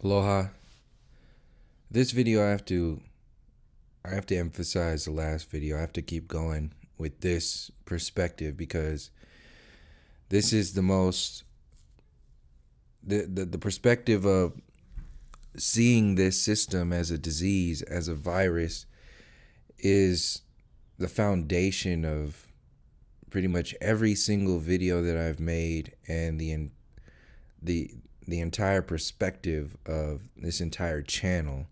Aloha. This video I have to emphasize the last video. I have to keep going with this perspective because this is the most the perspective of seeing this system as a disease, as a virus, is the foundation of pretty much every single video that I've made, and the entire perspective of this entire channel,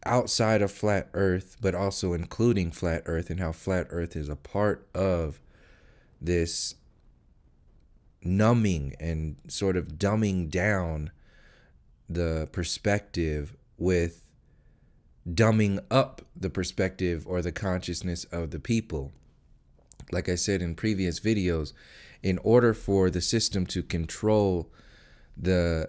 outside of flat earth, but also including flat earth, and how flat earth is a part of this numbing and sort of dumbing down the perspective with dumbing up the perspective or the consciousness of the people. Like I said in previous videos, in order for the system to control the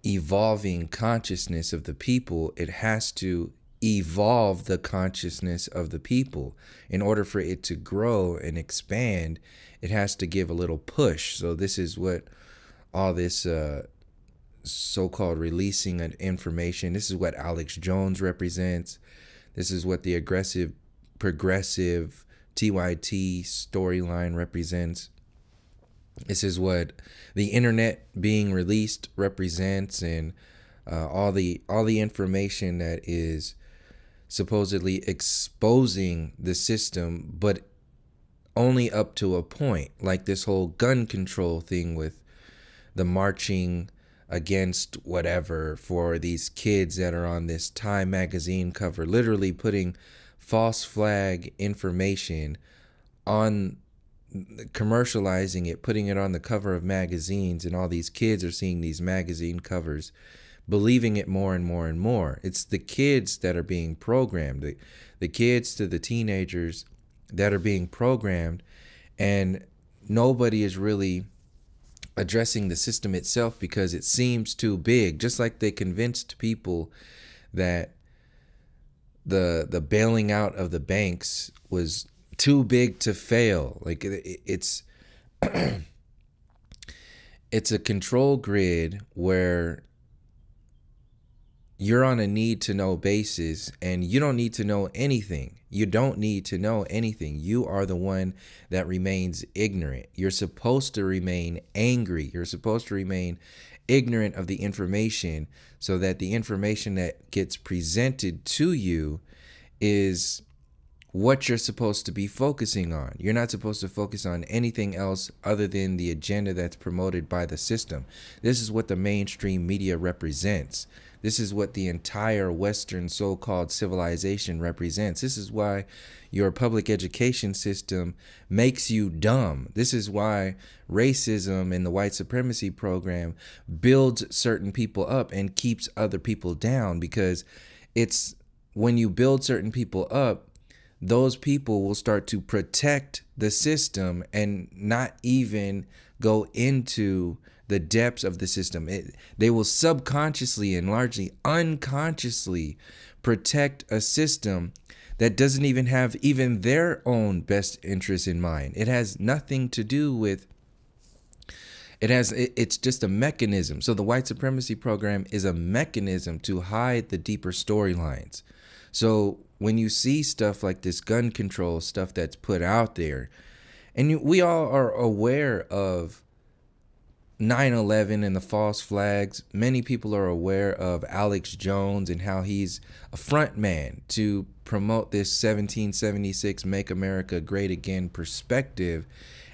evolving consciousness of the people, it has to evolve the consciousness of the people. In order for it to grow and expand, it has to give a little push. So this is what all this so-called releasing of information, this is what Alex Jones represents. This is what the aggressive, progressive TYT storyline represents. This is what the internet being released represents, and all the information that is supposedly exposing the system, but only up to a point. Like this whole gun control thing with the marching against whatever for these kids that are on this Time magazine cover, literally putting false flag information on, commercializing it, putting it on the cover of magazines, and all these kids are seeing these magazine covers, believing it more and more and more. It's the kids that are being programmed, the kids to the teenagers that are being programmed, and nobody is really addressing the system itself because it seems too big. Just like they convinced people that the bailing out of the banks was too big to fail. Like it's it's a control grid where you're on a need to know basis, and you don't need to know anything. You don't need to know anything. You are the one that remains ignorant. You're supposed to remain angry. You're supposed to remain ignorant of the information, so that the information that gets presented to you is what you're supposed to be focusing on. You're not supposed to focus on anything else other than the agenda that's promoted by the system. This is what the mainstream media represents. This is what the entire Western so-called civilization represents. This is why your public education system makes you dumb. This is why racism and the white supremacy program builds certain people up and keeps other people down, because it's when you build certain people up, those people will start to protect the system and not even go into the depths of the system. They will subconsciously and largely unconsciously protect a system that doesn't even have even their own best interests in mind. It has nothing to do with, it's just a mechanism. So the white supremacy program is a mechanism to hide the deeper storylines. So when you see stuff like this gun control stuff that's put out there, and we all are aware of 9/11 and the false flags. Many people are aware of Alex Jones and how he's a front man to promote this 1776 Make America Great Again perspective,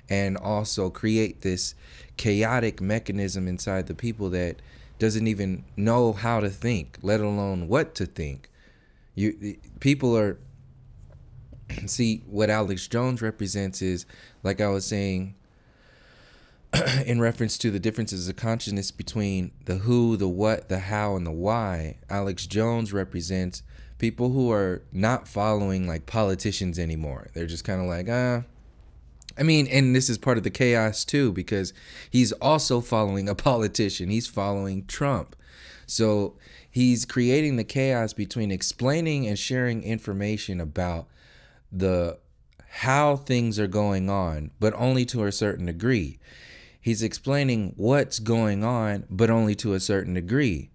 and also create this chaotic mechanism inside the people that doesn't even know how to think, let alone what to think. People are, see, what Alex Jones represents is, like I was saying, in reference to the differences of consciousness between the who, the what, the how, and the why. Alex Jones represents people who are not following like politicians anymore. They're just kind of like, I mean, and this is part of the chaos too, because he's also following a politician. He's following Trump. So he's creating the chaos between explaining and sharing information about how things are going on, but only to a certain degree. He's explaining what's going on, but only to a certain degree.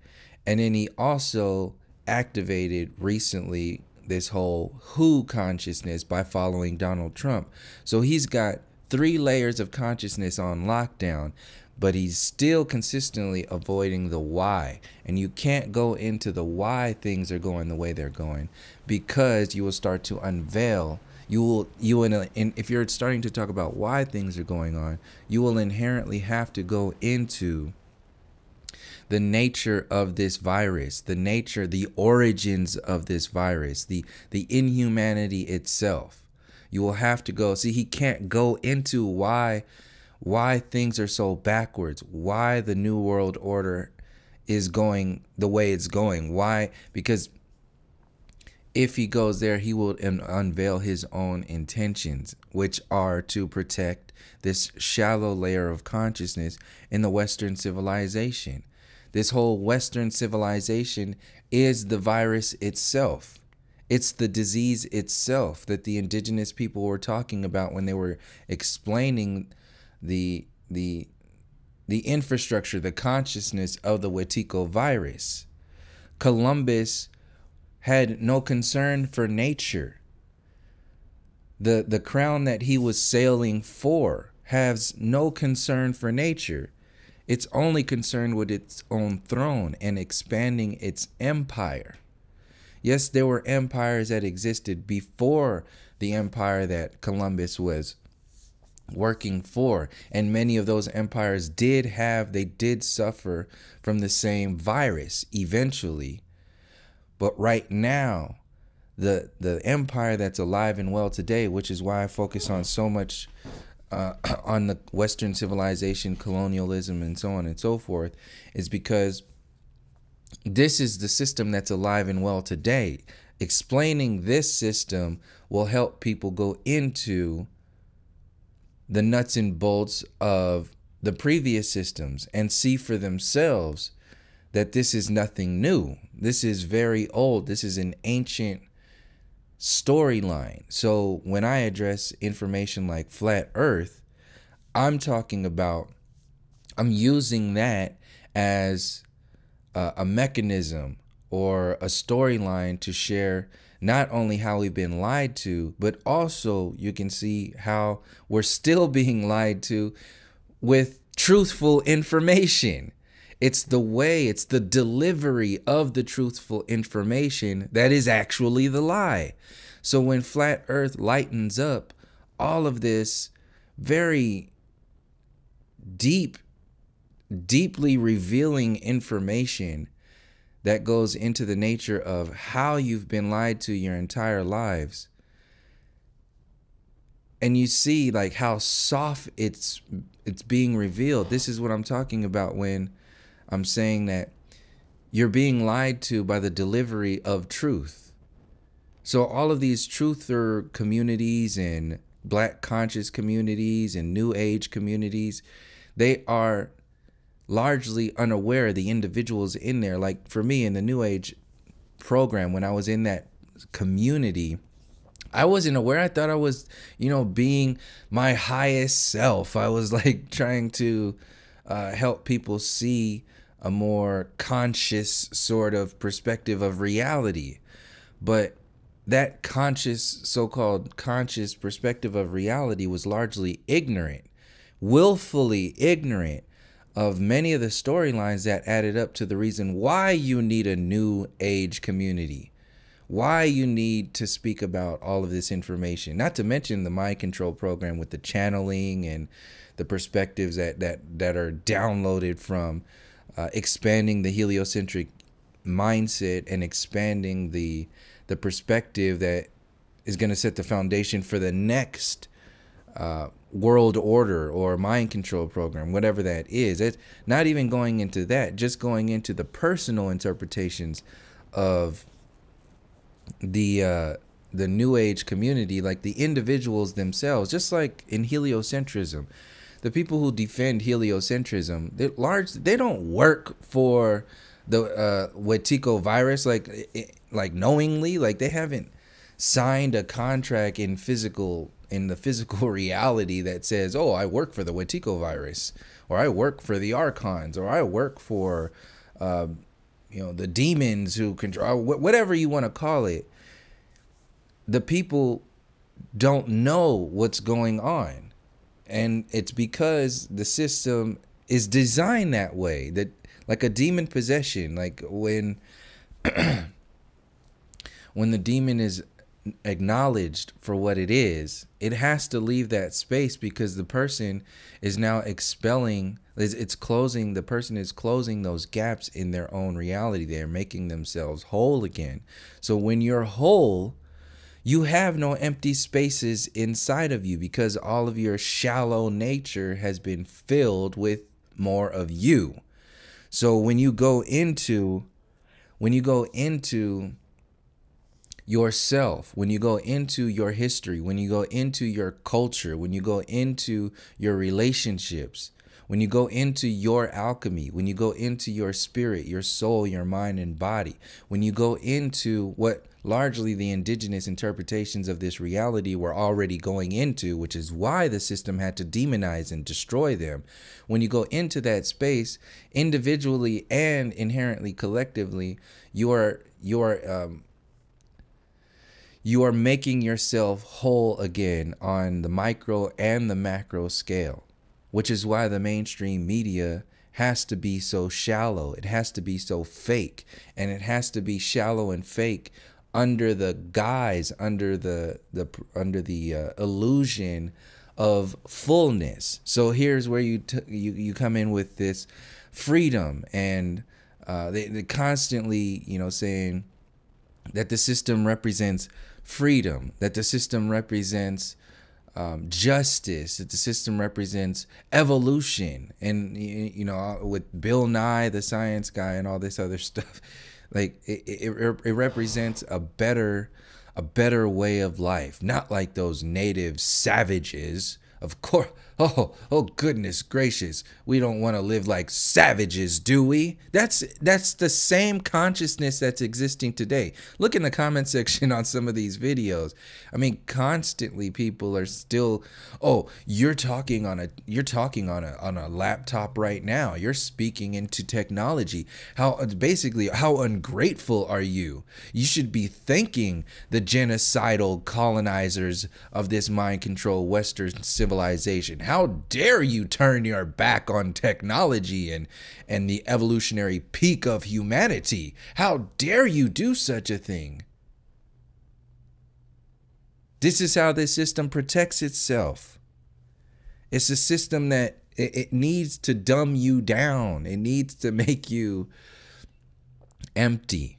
And then he also activated recently this whole who consciousness by following Donald Trump. So he's got 3 layers of consciousness on lockdown, but he's still consistently avoiding the why. And you can't go into the why things are going the way they're going, because you will start to unveil. If you're starting to talk about why things are going on, you will inherently have to go into the nature of this virus, the origins of this virus, the inhumanity itself. You will have to go. See, he can't go into why things are so backwards, why the New World Order is going the way it's going. Why? Because if he goes there, he will unveil his own intentions, which are to protect this shallow layer of consciousness in the Western civilization. This whole Western civilization is the virus itself. It's the disease itself that the indigenous people were talking about when they were explaining the infrastructure, the consciousness of the Wetiko virus. Columbus had no concern for nature. The crown that he was sailing for has no concern for nature. It's only concerned with its own throne and expanding its empire. Yes, there were empires that existed before the empire that Columbus was working for, and many of those empires did suffer from the same virus eventually. But right now, the empire that's alive and well today, which is why I focus on so much on the Western civilization, colonialism, and so on and so forth, is because this is the system that's alive and well today. Explaining this system will help people go into the nuts and bolts of the previous systems and see for themselves that this is nothing new. This is very old. This is an ancient storyline. So when I address information like flat earth, I'm using that as a mechanism or a storyline to share not only how we've been lied to, but also you can see how we're still being lied to with truthful information. It's the delivery of the truthful information that is actually the lie. So when flat earth lightens up, all of this very deeply revealing information that goes into the nature of how you've been lied to your entire lives. And you see like how soft it's being revealed. This is what I'm talking about when I'm saying that you're being lied to by the delivery of truth. So all of these truther communities and black conscious communities and new age communities, they are largely unaware of the individuals in there. Like for me in the new age program, when I was in that community, I wasn't aware. I thought I was, being my highest self. I was like trying to help people see a more conscious sort of perspective of reality. But that so-called conscious perspective of reality was largely ignorant, willfully ignorant of many of the storylines that added up to the reason why you need a new age community, why you need to speak about all of this information, not to mention the mind control program with the channeling and the perspectives that are downloaded from expanding the heliocentric mindset and expanding the perspective that is going to set the foundation for the next world order or mind control program, whatever that is. It's not even going into that, just going into the personal interpretations of the new age community, like the individuals themselves, just like in heliocentrism. The people who defend heliocentrism, they don't work for the Wetiko virus like knowingly. Like they haven't signed a contract in the physical reality that says, oh, I work for the Wetiko virus, or I work for the archons, or I work for, the demons who control, whatever you want to call it. The people don't know what's going on. And it's because the system is designed that way, that like a demon possession, like when the demon is acknowledged for what it is, it has to leave that space because the person is now expelling, the person is closing those gaps in their own reality. They're making themselves whole again. So when you're whole, you have no empty spaces inside of you because all of your shallow nature has been filled with more of you. So when you go into yourself, when you go into your history, when you go into your culture, when you go into your relationships, when you go into your alchemy, when you go into your spirit, your soul, your mind and body, when you go into what largely the indigenous interpretations of this reality were already going into, which is why the system had to demonize and destroy them. When you go into that space, individually and inherently collectively, you are making yourself whole again on the micro and the macro scale, which is why the mainstream media has to be so shallow. It has to be so fake, and it has to be shallow and fake under the guise, under the illusion of fullness. So here's where you come in with this freedom, and they constantly, saying that the system represents freedom, that the system represents justice, that the system represents evolution, and with Bill Nye the Science Guy and all this other stuff, like it represents a better way of life, not like those native savages. Of course. Oh goodness gracious, we don't want to live like savages, do we? That's the same consciousness that's existing today. Look in the comment section on some of these videos. I mean, constantly people are still, you're talking on a laptop right now. You're speaking into technology. How ungrateful are you? You should be thanking the genocidal colonizers of this mind control Western civilization. How dare you turn your back on technology and the evolutionary peak of humanity? How dare you do such a thing? This is how this system protects itself. It's a system that it needs to dumb you down. It needs to make you empty.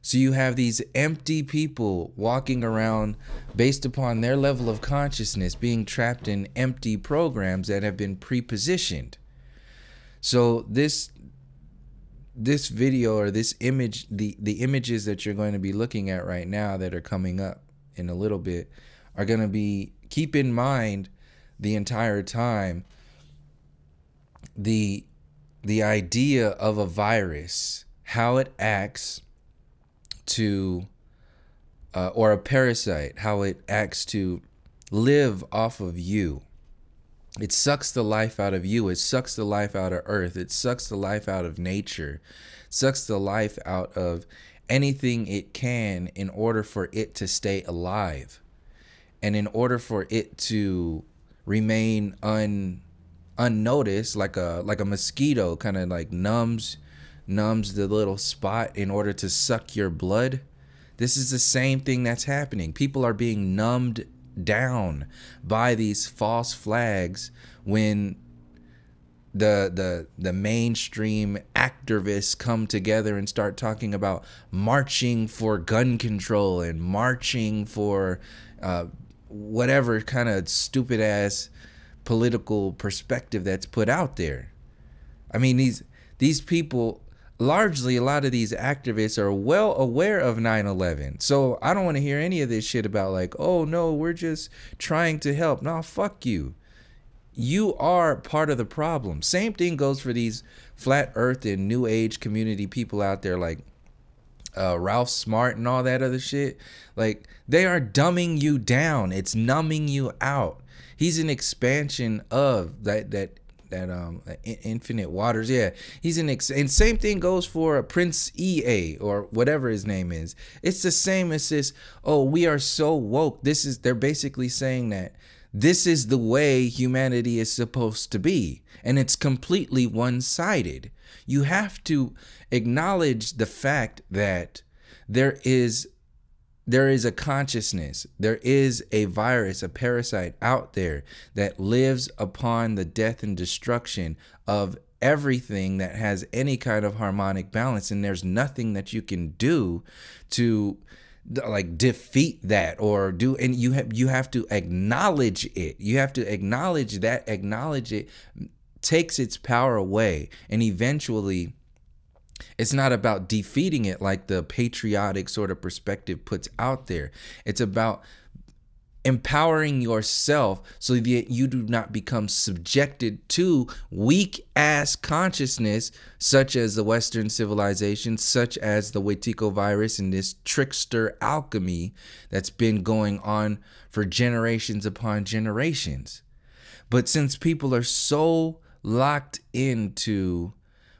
So you have these empty people walking around based upon their level of consciousness, being trapped in empty programs that have been pre-positioned. So this video, or this image, the images that you're going to be looking at right now that are coming up in a little bit are going to be, keep in mind the entire time, the idea of a virus, how it acts to, or a parasite, how it acts to live off of you. It sucks the life out of you. It sucks the life out of Earth. It sucks the life out of nature. It sucks the life out of anything it can in order for it to stay alive. And in order for it to remain unnoticed, like a mosquito kind of like numbs the little spot in order to suck your blood. This is the same thing that's happening. People are being numbed down by these false flags when the mainstream activists come together and start talking about marching for gun control and marching for whatever kind of stupid ass political perspective that's put out there. I mean, these people, largely a lot of these activists are well aware of 9/11. So I don't want to hear any of this shit about like, oh no, we're just trying to help. No, fuck you. You are part of the problem. Same thing goes for these flat earth and new age community people out there like Ralph Smart and all that other shit. Like, they are dumbing you down. It's numbing you out. He's an expansion of that Infinite Waters. Yeah, he's and same thing goes for Prince EA or whatever his name is. It's the same as this. Oh, we are so woke. They're basically saying that this is the way humanity is supposed to be, and it's completely one-sided. You have to acknowledge the fact that there is a consciousness, there is a virus, a parasite out there that lives upon the death and destruction of everything that has any kind of harmonic balance, and there's nothing that you can do to like defeat that or do. And you have to acknowledge it. You have to acknowledge it takes its power away, and eventually it's not about defeating it like the patriotic sort of perspective puts out there. It's about empowering yourself so that you do not become subjected to weak ass consciousness such as the Western civilization, such as the Wetiko virus and this trickster alchemy that's been going on for generations upon generations. But since people are so locked into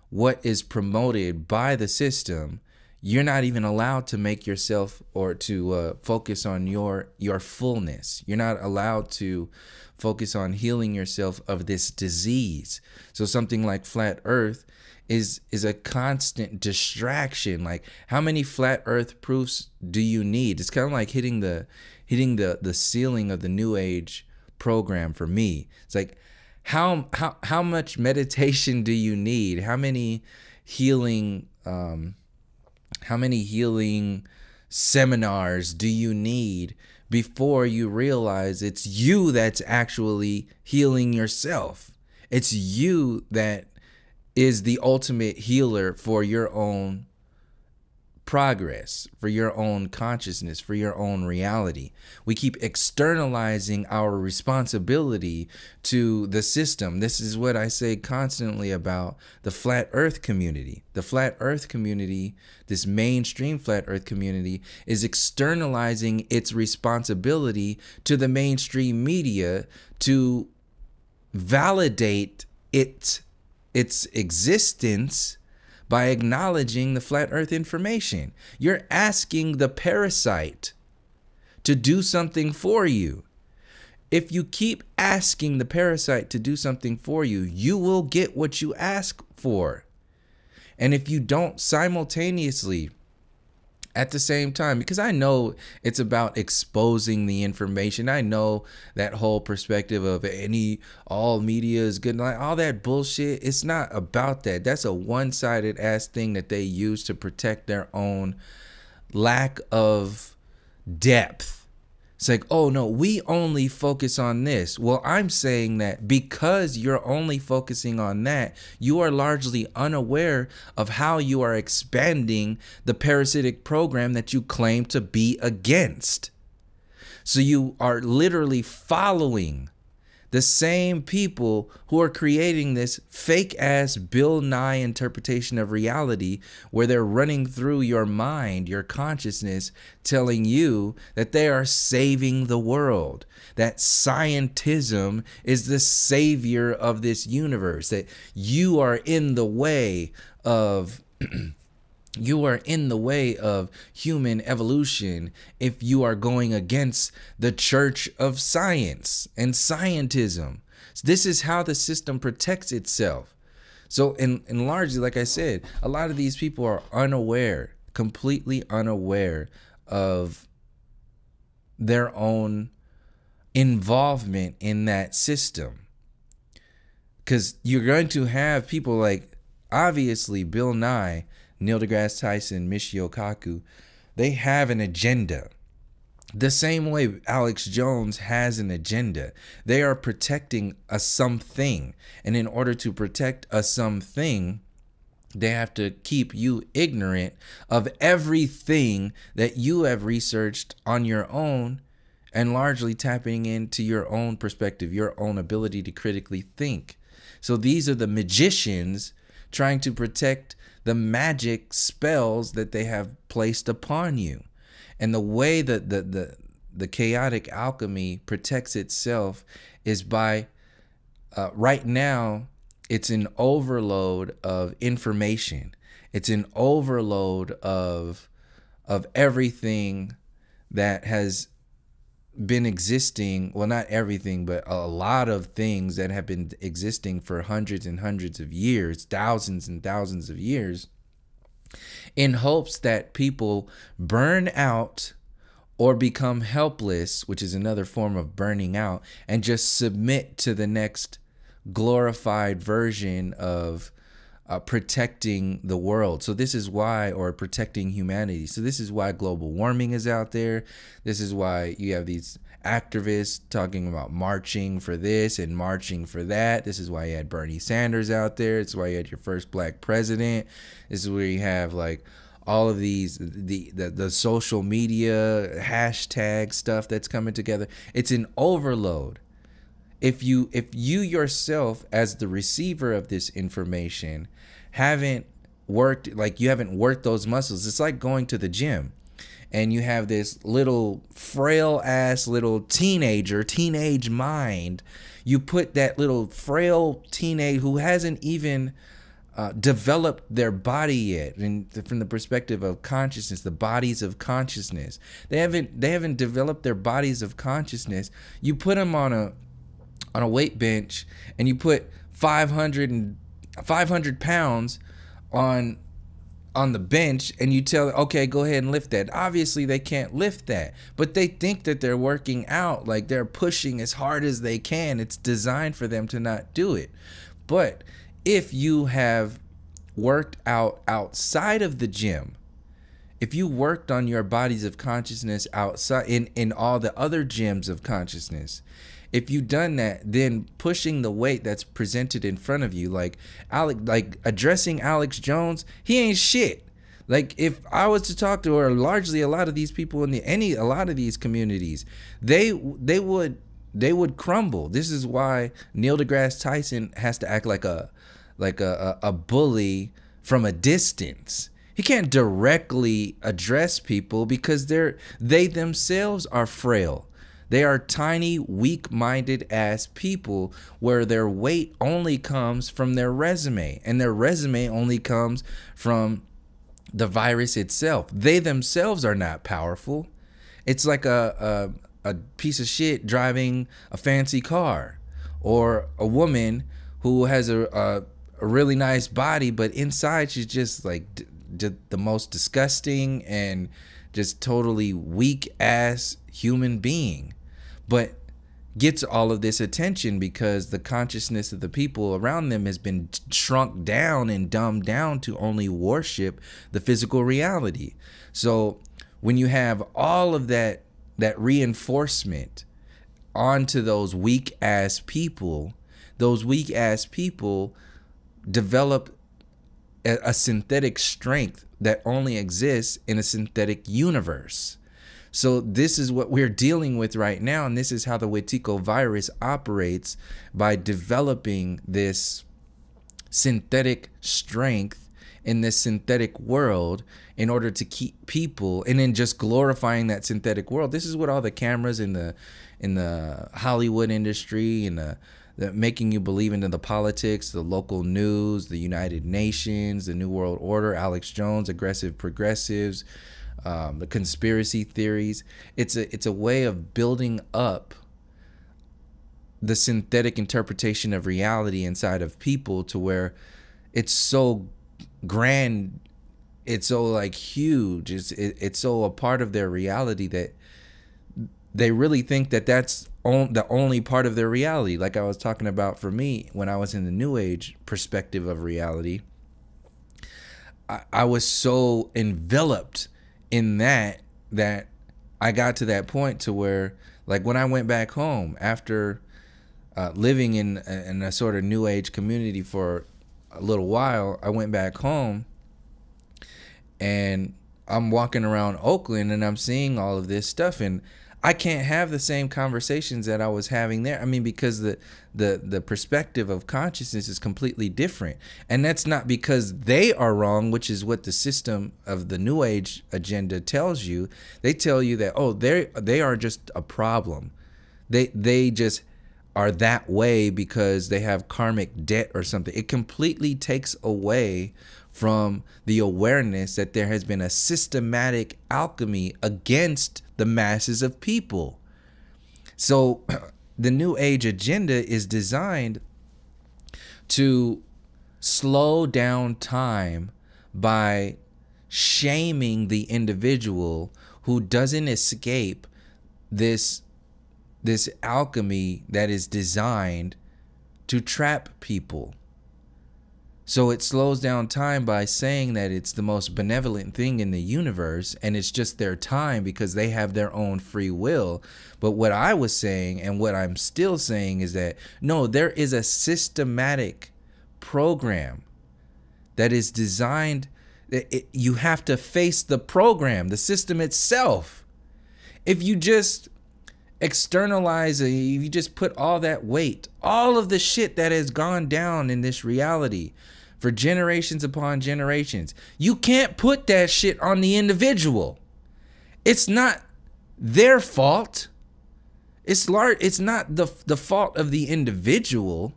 what is promoted by the system, you're not even allowed to make yourself or to focus on your fullness. You're not allowed to focus on healing yourself of this disease. So something like flat earth is a constant distraction. Like, how many flat earth proofs do you need? It's kind of like hitting the ceiling of the new age program for me. It's like, how much meditation do you need? How many healing seminars do you need before you realize it's you that's actually healing yourself? It's you that is the ultimate healer for your own progress, for your own consciousness, for your own reality. We keep externalizing our responsibility to the system. This is what I say constantly about the flat earth community. The flat earth community, this mainstream flat earth community, is externalizing its responsibility to the mainstream media to validate its existence by acknowledging the flat earth information. You're asking the parasite to do something for you. If you keep asking the parasite to do something for you, you will get what you ask for. And if you don't simultaneously, at the same time, because I know it's about exposing the information. I know that whole perspective of all media is good, like all that bullshit. It's not about that. That's a one-sided ass thing that they use to protect their own lack of depth. It's like, oh no, we only focus on this. Well, I'm saying that because you're only focusing on that, you are largely unaware of how you are expanding the parasitic program that you claim to be against. So you are literally following the same people who are creating this fake ass Bill Nye interpretation of reality, where they're running through your mind, your consciousness, telling you that they are saving the world, that scientism is the savior of this universe, that you are in the way of you are in the way of human evolution if you are going against the church of science and scientism. So this is how the system protects itself. So, and largely, like I said, a lot of these people are unaware, completely unaware of their own involvement in that system. Because you're going to have people like, obviously, Bill Nye, Neil deGrasse Tyson, Michio Kaku, they have an agenda. The same way Alex Jones has an agenda. They are protecting a something. And in order to protect a something, they have to keep you ignorant of everything that you have researched on your own, and largely tapping into your own perspective, your own ability to critically think. So these are the magicians trying to protect the magic spells that they have placed upon you. And the way that the chaotic alchemy protects itself is by right now it's an overload of information. It's an overload of everything that has been existing. Well, not everything, but a lot of things that have been existing for hundreds and hundreds of years, thousands and thousands of years, in hopes that people burn out or become helpless, which is another form of burning out, and just submit to the next glorified version of protecting the world. So this is why, or protecting humanity. So this is why global warming is out there. This is why you have these activists talking about marching for this and marching for that. This is why you had Bernie Sanders out there. It's why you had your first black president. This is where you have like all of these, the social media hashtag stuff that's coming together. It's an overload. If you yourself, as the receiver of this information, haven't worked, like you haven't worked those muscles, it's like going to the gym and you have this little frail ass little teenage mind. You put that little frail teenage who hasn't even developed their body yet, and from the perspective of consciousness, the bodies of consciousness, they haven't developed their bodies of consciousness. You put them on a weight bench and you put 500 pounds on the bench and you tell, okay, go ahead and lift that. Obviously they can't lift that, but they think that they're working out, like they're pushing as hard as they can. It's designed for them to not do it. But if you have worked out outside of the gym, if you worked on your bodies of consciousness outside in all the other gyms of consciousness, if you've done that, then pushing the weight that's presented in front of you, like addressing Alex Jones, he ain't shit. Like if I was to talk to, or largely a lot of these people in a lot of these communities, they would crumble. This is why Neil deGrasse Tyson has to act like a bully from a distance. He can't directly address people because they themselves are frail. They are tiny, weak-minded ass people where their weight only comes from their resume, and their resume only comes from the virus itself. They themselves are not powerful. It's like a piece of shit driving a fancy car, or a woman who has a really nice body, but inside she's just like the most disgusting and just totally weak ass human being, but gets all of this attention because the consciousness of the people around them has been shrunk down and dumbed down to only worship the physical reality. So when you have all of that reinforcement onto those weak ass people develop a synthetic strength that only exists in a synthetic universe. So this is what we're dealing with right now, and this is how the Wetiko virus operates, by developing this synthetic strength in this synthetic world in order to keep people, and then just glorifying that synthetic world. This is what all the cameras in the Hollywood industry and the making you believe into the politics, the local news, the United Nations, the New World Order, Alex Jones, aggressive progressives, the conspiracy theories. It's a way of building up the synthetic interpretation of reality inside of people to where it's so grand, it's so like huge, it's so a part of their reality that they really think that that's the only part of their reality. Like I was talking about, for me, when I was in the New Age perspective of reality, I was so enveloped in that I got to that point to where, like, when I went back home after living in a sort of New Age community for a little while, I went back home and I'm walking around Oakland and I'm seeing all of this stuff, and I can't have the same conversations that I was having there. I mean, because the perspective of consciousness is completely different. And that's not because they are wrong, which is what the system of the New Age agenda tells you. They tell you that, oh, they are just a problem. They just are that way because they have karmic debt or something. It completely takes away from the awareness that there has been a systematic alchemy against the masses of people. So the New Age agenda is designed to slow down time by shaming the individual who doesn't escape this alchemy that is designed to trap people. So it slows down time by saying that it's the most benevolent thing in the universe, and it's just their time because they have their own free will. But what I was saying, and what I'm still saying, is that no, there is a systematic program that is designed. You have to face the program, the system itself. If you just externalize it, if you just put all that weight, all of the shit that has gone down in this reality for generations upon generations, you can't put that shit on the individual. It's not their fault. It's not the fault of the individual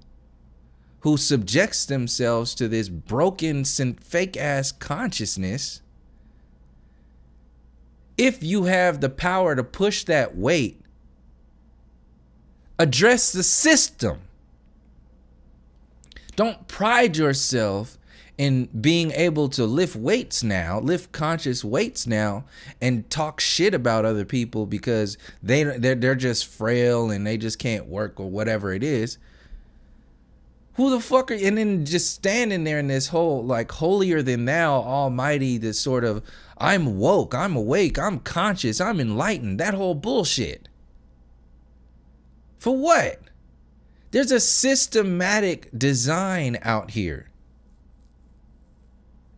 who subjects themselves to this broken, fake ass consciousness. If you have the power to push that weight, address the system. Don't pride yourself in being able to lift weights now, lift conscious weights now, and talk shit about other people because they're just frail and they just can't work or whatever it is. Who the fuck are you? And then just standing there in this whole like holier than thou, almighty, this sort of I'm woke, I'm awake, I'm conscious, I'm enlightened, that whole bullshit. For what? There's a systematic design out here.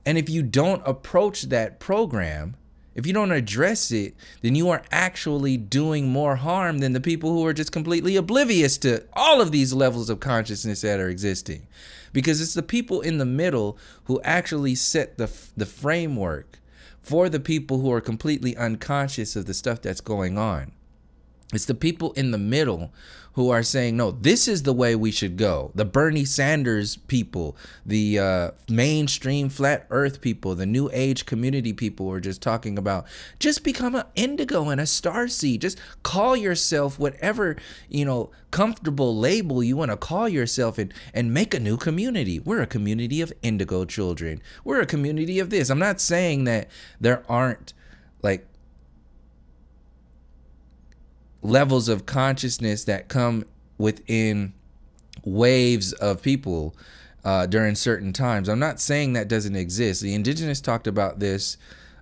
And if you don't approach that program, if you don't address it, then you are actually doing more harm than the people who are just completely oblivious to all of these levels of consciousness that are existing. Because it's the people in the middle who actually set the framework for the people who are completely unconscious of the stuff that's going on. It's the people in the middle who are saying, no, this is the way we should go. The Bernie Sanders people, the mainstream flat earth people, the new age community people are just talking about, just become an indigo and a starseed. Just call yourself whatever, comfortable label you want to call yourself and make a new community. We're a community of indigo children. We're a community of this. I'm not saying that there aren't like levels of consciousness that come within waves of people during certain times. I'm not saying that doesn't exist. The indigenous talked about this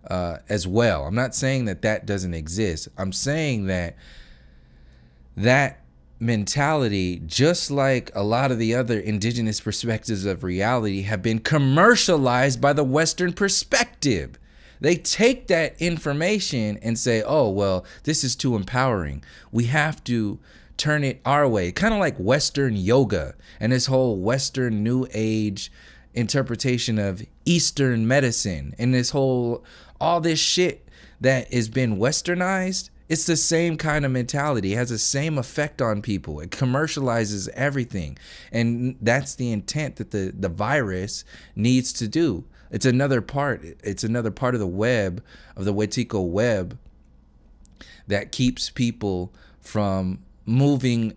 as well. I'm not saying that doesn't exist. I'm saying that mentality, just like a lot of the other indigenous perspectives of reality, have been commercialized by the Western perspective. They take that information and say, oh, well, this is too empowering. We have to turn it our way. Kind of like Western yoga and this whole Western New Age interpretation of Eastern medicine and all this shit that has been westernized. It's the same kind of mentality. It has the same effect on people. It commercializes everything. And that's the intent that the virus needs to do. It's another part of the web, of the Wetiko web, that keeps people from moving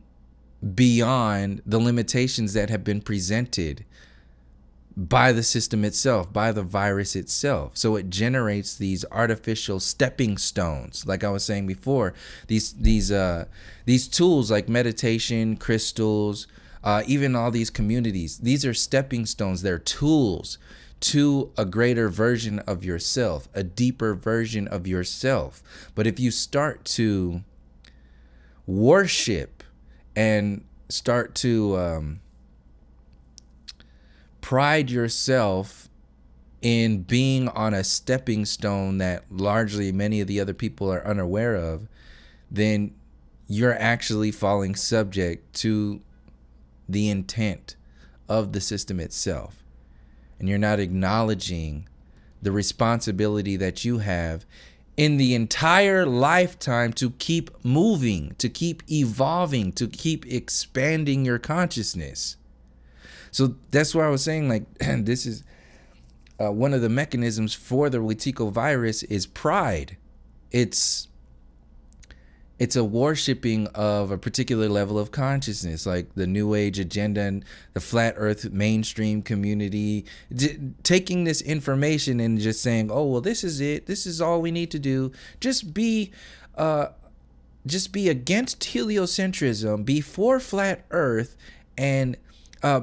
beyond the limitations that have been presented by the system itself, by the virus itself. So it generates these artificial stepping stones, like I was saying before. These tools like meditation, crystals, even all these communities. These are stepping stones. They're tools to a greater version of yourself, a deeper version of yourself. But if you start to worship and start to pride yourself in being on a stepping stone that largely many of the other people are unaware of, then you're actually falling subject to the intent of the system itself. And you're not acknowledging the responsibility that you have in the entire lifetime to keep moving, to keep evolving, to keep expanding your consciousness. So that's why I was saying, like, this is one of the mechanisms for the Wetiko virus is pride. It's a worshiping of a particular level of consciousness, like the New Age agenda and the flat earth mainstream community, taking this information and just saying, oh, well, this is it. This is all we need to do. Just be against heliocentrism, be for flat earth, and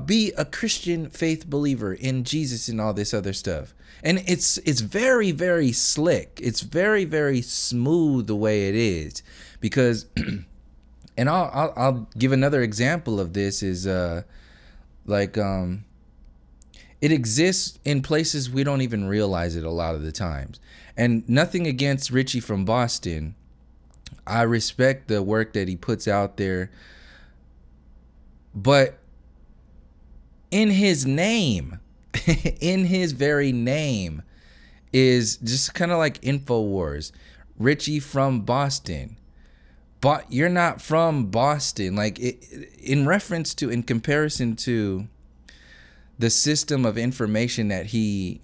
be a Christian faith believer in Jesus and all this other stuff. And it's very, very slick. It's very, very smooth the way it is. Because, and I'll give another example of this is it exists in places we don't even realize it a lot of the times. And nothing against Richie from Boston. I respect the work that he puts out there. But in his name, in his very name, is just kind of like InfoWars. Richie from Boston. But you're not from Boston. Like, in comparison to the system of information that he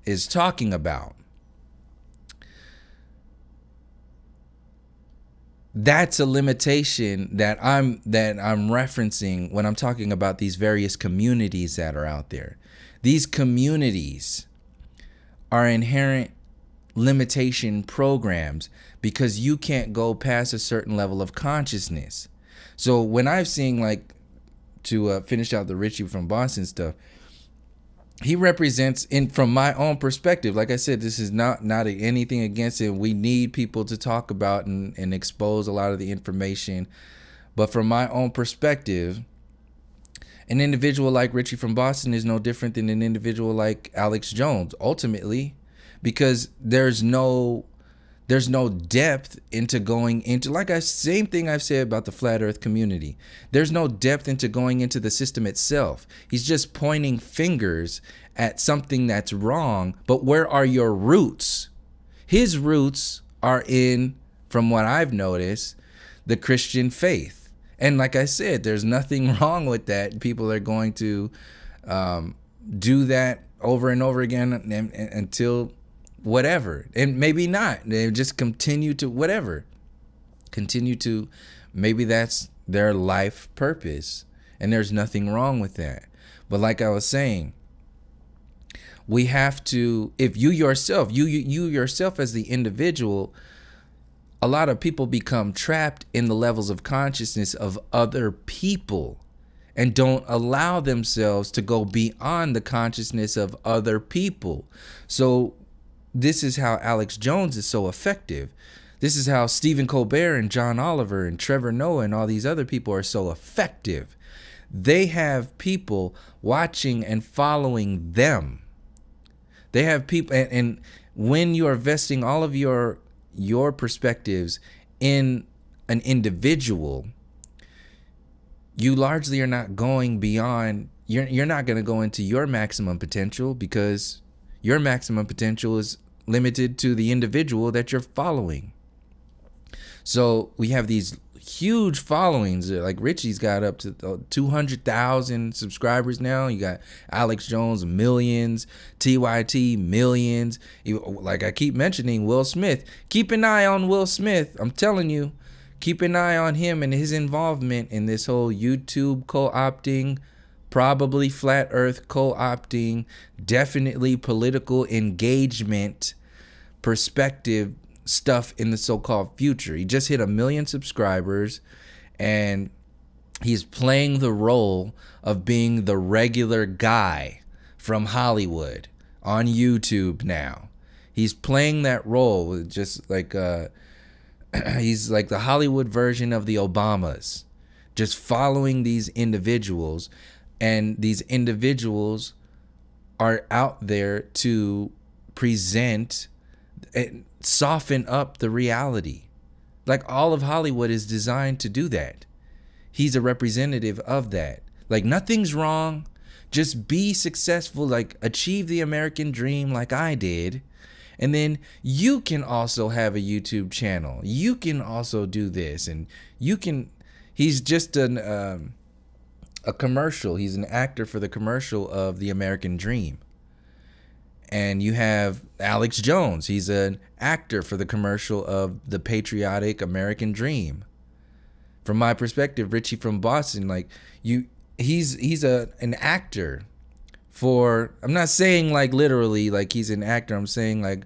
is talking about, that's a limitation that I'm referencing when I'm talking about these various communities that are out there. These communities are inherent limitation programs because you can't go past a certain level of consciousness. So when I've seen, like, to finish out the Richie from Boston stuff, he represents, from my own perspective, like I said, this is not anything against it. We need people to talk about and expose a lot of the information. But from my own perspective, an individual like Richie from Boston is no different than an individual like Alex Jones, ultimately, because there's no depth into going into, same thing I've said about the flat earth community. There's no depth into going into the system itself. He's just pointing fingers at something that's wrong, but where are your roots? His roots are in, from what I've noticed, the Christian faith. And like I said, there's nothing wrong with that. People are going to do that over and over again until whatever, and maybe not. They just continue to whatever, maybe that's their life purpose, and there's nothing wrong with that. But like I was saying, we have to, if you yourself as the individual, a lot of people become trapped in the levels of consciousness of other people and don't allow themselves to go beyond the consciousness of other people. So this is how Alex Jones is so effective. This is how Stephen Colbert and John Oliver and Trevor Noah and all these other people are so effective. They have people watching and following them. They have people, and when you are vesting all of your perspectives in an individual, you largely are not going beyond, you're not going to go into your maximum potential, because your maximum potential is limited to the individual that you're following. So we have these huge followings. Like Richie's got up to 200,000 subscribers now. You got Alex Jones, millions. TYT, millions. Like I keep mentioning, Will Smith. Keep an eye on Will Smith. I'm telling you, keep an eye on him and his involvement in this whole YouTube co-opting, probably flat earth co-opting, definitely political engagement perspective stuff in the so-called future. He just hit 1 million subscribers, and he's playing the role of being the regular guy from Hollywood on YouTube now. He's playing that role, just like he's like the Hollywood version of the Obamas, just following these individuals. And these individuals are out there to present and soften up the reality. Like all of Hollywood is designed to do that. He's a representative of that. Like nothing's wrong. Just be successful, like achieve the American dream like I did. And then you can also have a YouTube channel. You can also do this, and you can. He's just a commercial. He's an actor for the commercial of the American Dream. And you have Alex Jones. He's an actor for the commercial of the patriotic American Dream. From my perspective, Richie from Boston, like he's an actor for. I'm not saying like literally like he's an actor. I'm saying like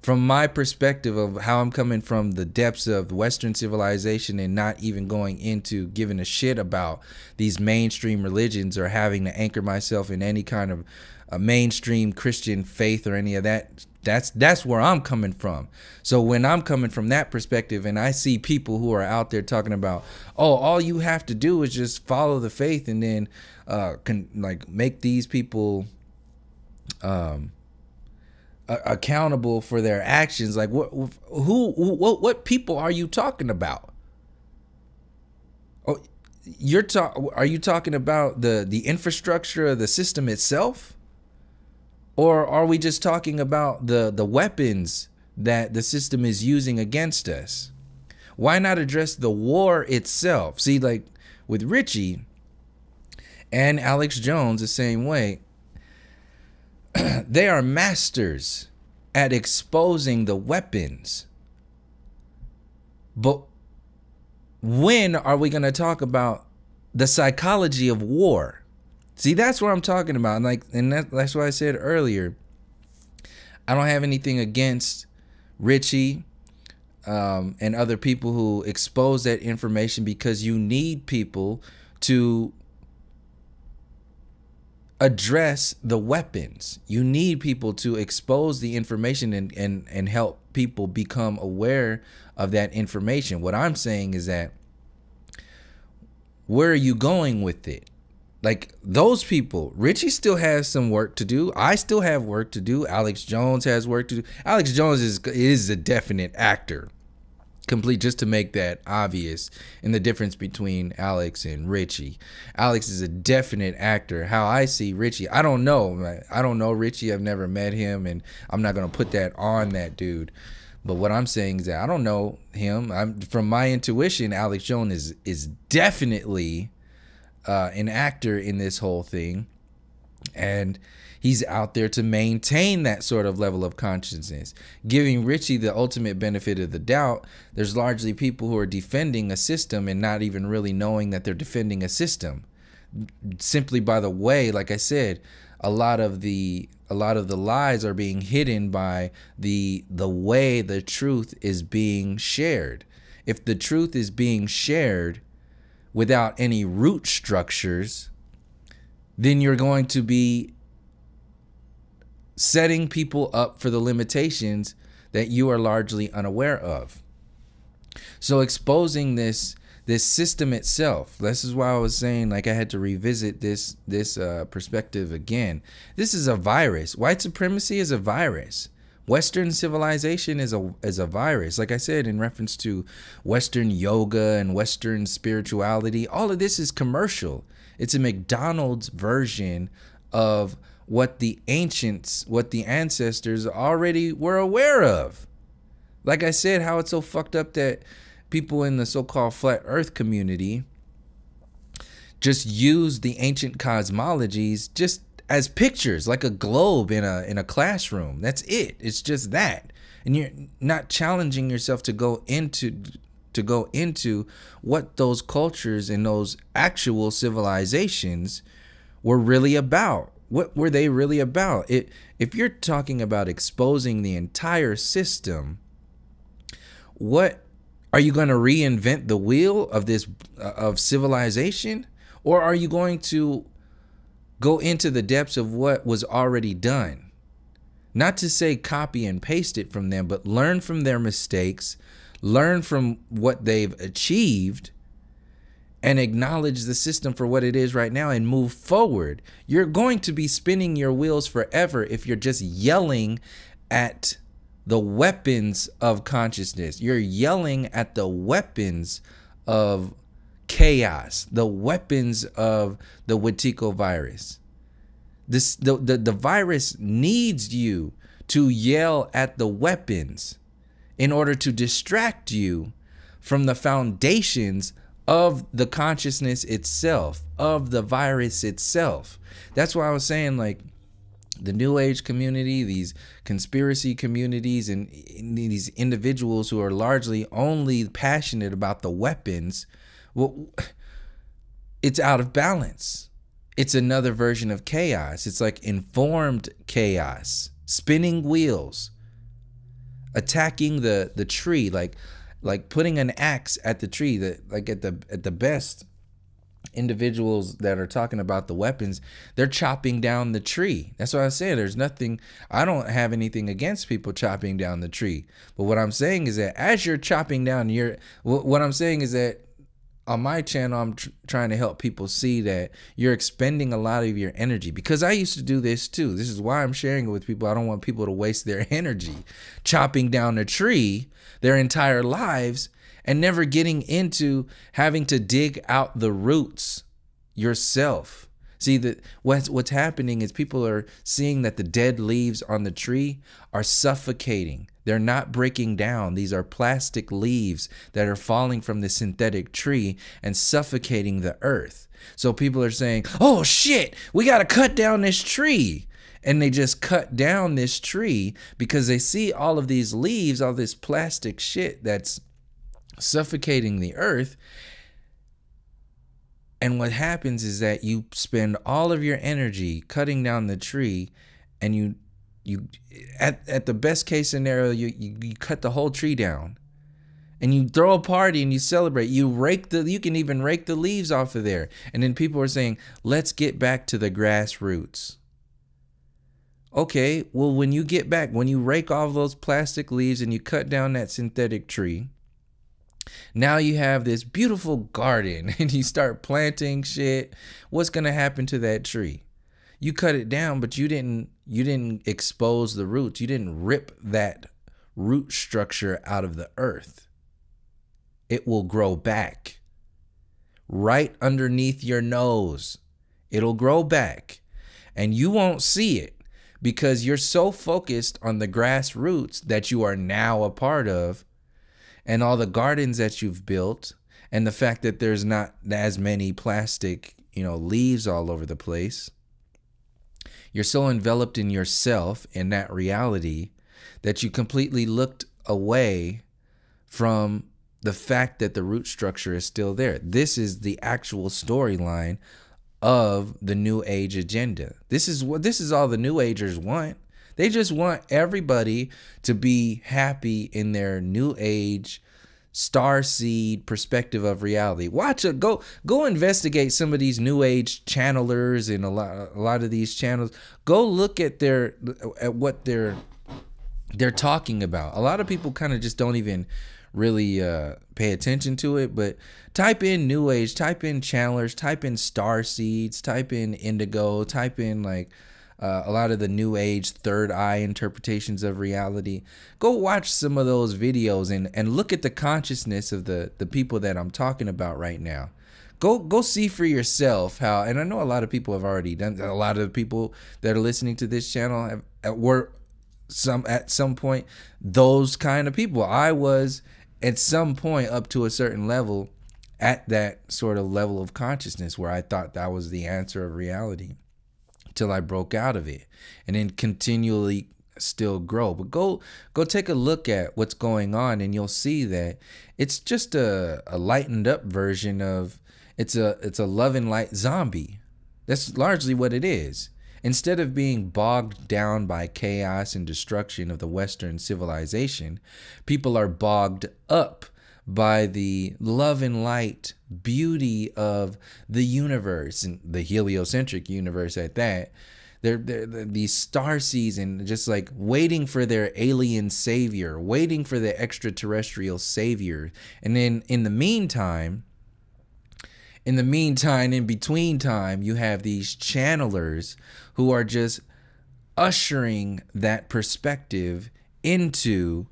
from my perspective of how I'm coming from the depths of Western civilization and not even going into giving a shit about these mainstream religions or having to anchor myself in any kind of a mainstream Christian faith or any of that. That's where I'm coming from. So when I'm coming from that perspective and I see people who are out there talking about, oh, all you have to do is just follow the faith and then like make these people accountable for their actions. Like what people are you talking about? Oh, are you talking about the infrastructure of the system itself? Or are we just talking about the weapons that the system is using against us? Why not address the war itself? See, like with Richie and Alex Jones the same way, they are masters at exposing the weapons. But when are we going to talk about the psychology of war? See, that's what I'm talking about. And that's why I said earlier, I don't have anything against Richie and other people who expose that information, because you need people to address the weapons. You need people to expose the information and help people become aware of that information. What I'm saying is that, where are you going with it? Like those people, Richie still has some work to do. I still have work to do. Alex Jones has work to do. Alex Jones is a definite actor. Complete, just to make that obvious in the difference between Alex and Richie. Alex is a definite actor. How I see Richie, I don't know. I don't know Richie. I've never met him, and I'm not going to put that on that dude. But what I'm saying is that I don't know him. From my intuition, Alex Jones is definitely an actor in this whole thing, and he's out there to maintain that sort of level of consciousness, giving Richie the ultimate benefit of the doubt. There's largely people who are defending a system and not even really knowing that they're defending a system, simply by the way, like I said, a lot of the lies are being hidden by the way the truth is being shared. If the truth is being shared without any root structures, then you're going to be setting people up for the limitations that you are largely unaware of. So exposing this system itself, this is why I was saying, like, I had to revisit this perspective again. This is a virus. White supremacy is a virus. Western civilization is a virus. Like I said, in reference to Western yoga and Western spirituality, all of this is commercial. It's a McDonald's version of what the ancients, what the ancestors already were aware of. Like I said, how it's so fucked up that people in the so-called flat earth community just use the ancient cosmologies just as pictures, like a globe in a classroom. That's it. It's just that. And you're not challenging yourself to go into what those cultures and those actual civilizations were really about. What were they really about? If you're talking about exposing the entire system, what are you going to reinvent the wheel of this of civilization, or are you going to go into the depths of what was already done? Not to say copy and paste it from them, but learn from their mistakes, learn from what they've achieved, and acknowledge the system for what it is right now and move forward. You're going to be spinning your wheels forever if you're just yelling at the weapons of consciousness. You're yelling at the weapons of chaos, the weapons of the Wetiko virus. The virus needs you to yell at the weapons in order to distract you from the foundations of the consciousness itself, of the virus itself. That's why I was saying, like, the New Age community, these conspiracy communities, and these individuals who are largely only passionate about the weapons, well, it's out of balance. It's another version of chaos. It's like informed chaos, spinning wheels, attacking the tree, like putting an axe at the tree. That, like, at the best, individuals that are talking about the weapons, they're chopping down the tree. That's what I say. There's nothing, I don't have anything against people chopping down the tree. But what I'm saying is that as you're chopping down, what I'm saying is that on my channel, I'm trying to help people see that you're expending a lot of your energy, because I used to do this too. This is why I'm sharing it with people. I don't want people to waste their energy chopping down a tree their entire lives and never getting into having to dig out the roots yourself. See, what's happening is people are seeing that the dead leaves on the tree are suffocating. They're not breaking down. These are plastic leaves that are falling from the synthetic tree and suffocating the earth. So people are saying, oh shit, we got to cut down this tree. And they just cut down this tree because they see all of these leaves, all this plastic shit that's suffocating the earth. And what happens is that you spend all of your energy cutting down the tree, and you at the best case scenario, you cut the whole tree down, and you throw a party and you celebrate. You can even rake the leaves off of there. And then people are saying, let's get back to the grassroots. Okay, well, when you get back, when you rake off those plastic leaves and you cut down that synthetic tree, now you have this beautiful garden and you start planting shit. What's going to happen to that tree? You cut it down, but you didn't expose the roots. You didn't rip that root structure out of the earth. It will grow back right underneath your nose. It'll grow back and you won't see it because you're so focused on the grassroots that you are now a part of, and all the gardens that you've built, and the fact that there's not as many plastic, leaves all over the place. You're so enveloped in yourself, in that reality, that you completely looked away from the fact that the root structure is still there. This is the actual storyline of the New Age agenda. This is all the New Agers want. They just want everybody to be happy in their New Age starseed perspective of reality. Watch it. Go investigate some of these New Age channelers and a lot of these channels. Go look at what they're talking about. A lot of people kind of just don't even really pay attention to it, but type in New Age, type in channelers, type in starseeds, type in indigo, type in like a lot of the New Age third eye interpretations of reality. Go watch some of those videos and look at the consciousness of the people that I'm talking about right now. Go see for yourself how, and I know a lot of people have already done. A lot of the people that are listening to this channel were at some point those kind of people. I was at some point up to a certain level, at that sort of level of consciousness where I thought that was the answer of reality, till I broke out of it, and then continually still grow. But go take a look at what's going on, and you'll see that it's just a lightened up version of it's a love and light zombie. That's largely what it is. Instead of being bogged down by chaos and destruction of the Western civilization, people are bogged up by the love and light beauty of the universe, and the heliocentric universe at that. They're these starseeds, and just like waiting for their alien savior, waiting for the extraterrestrial savior. And then in between time, you have these channelers who are just ushering that perspective into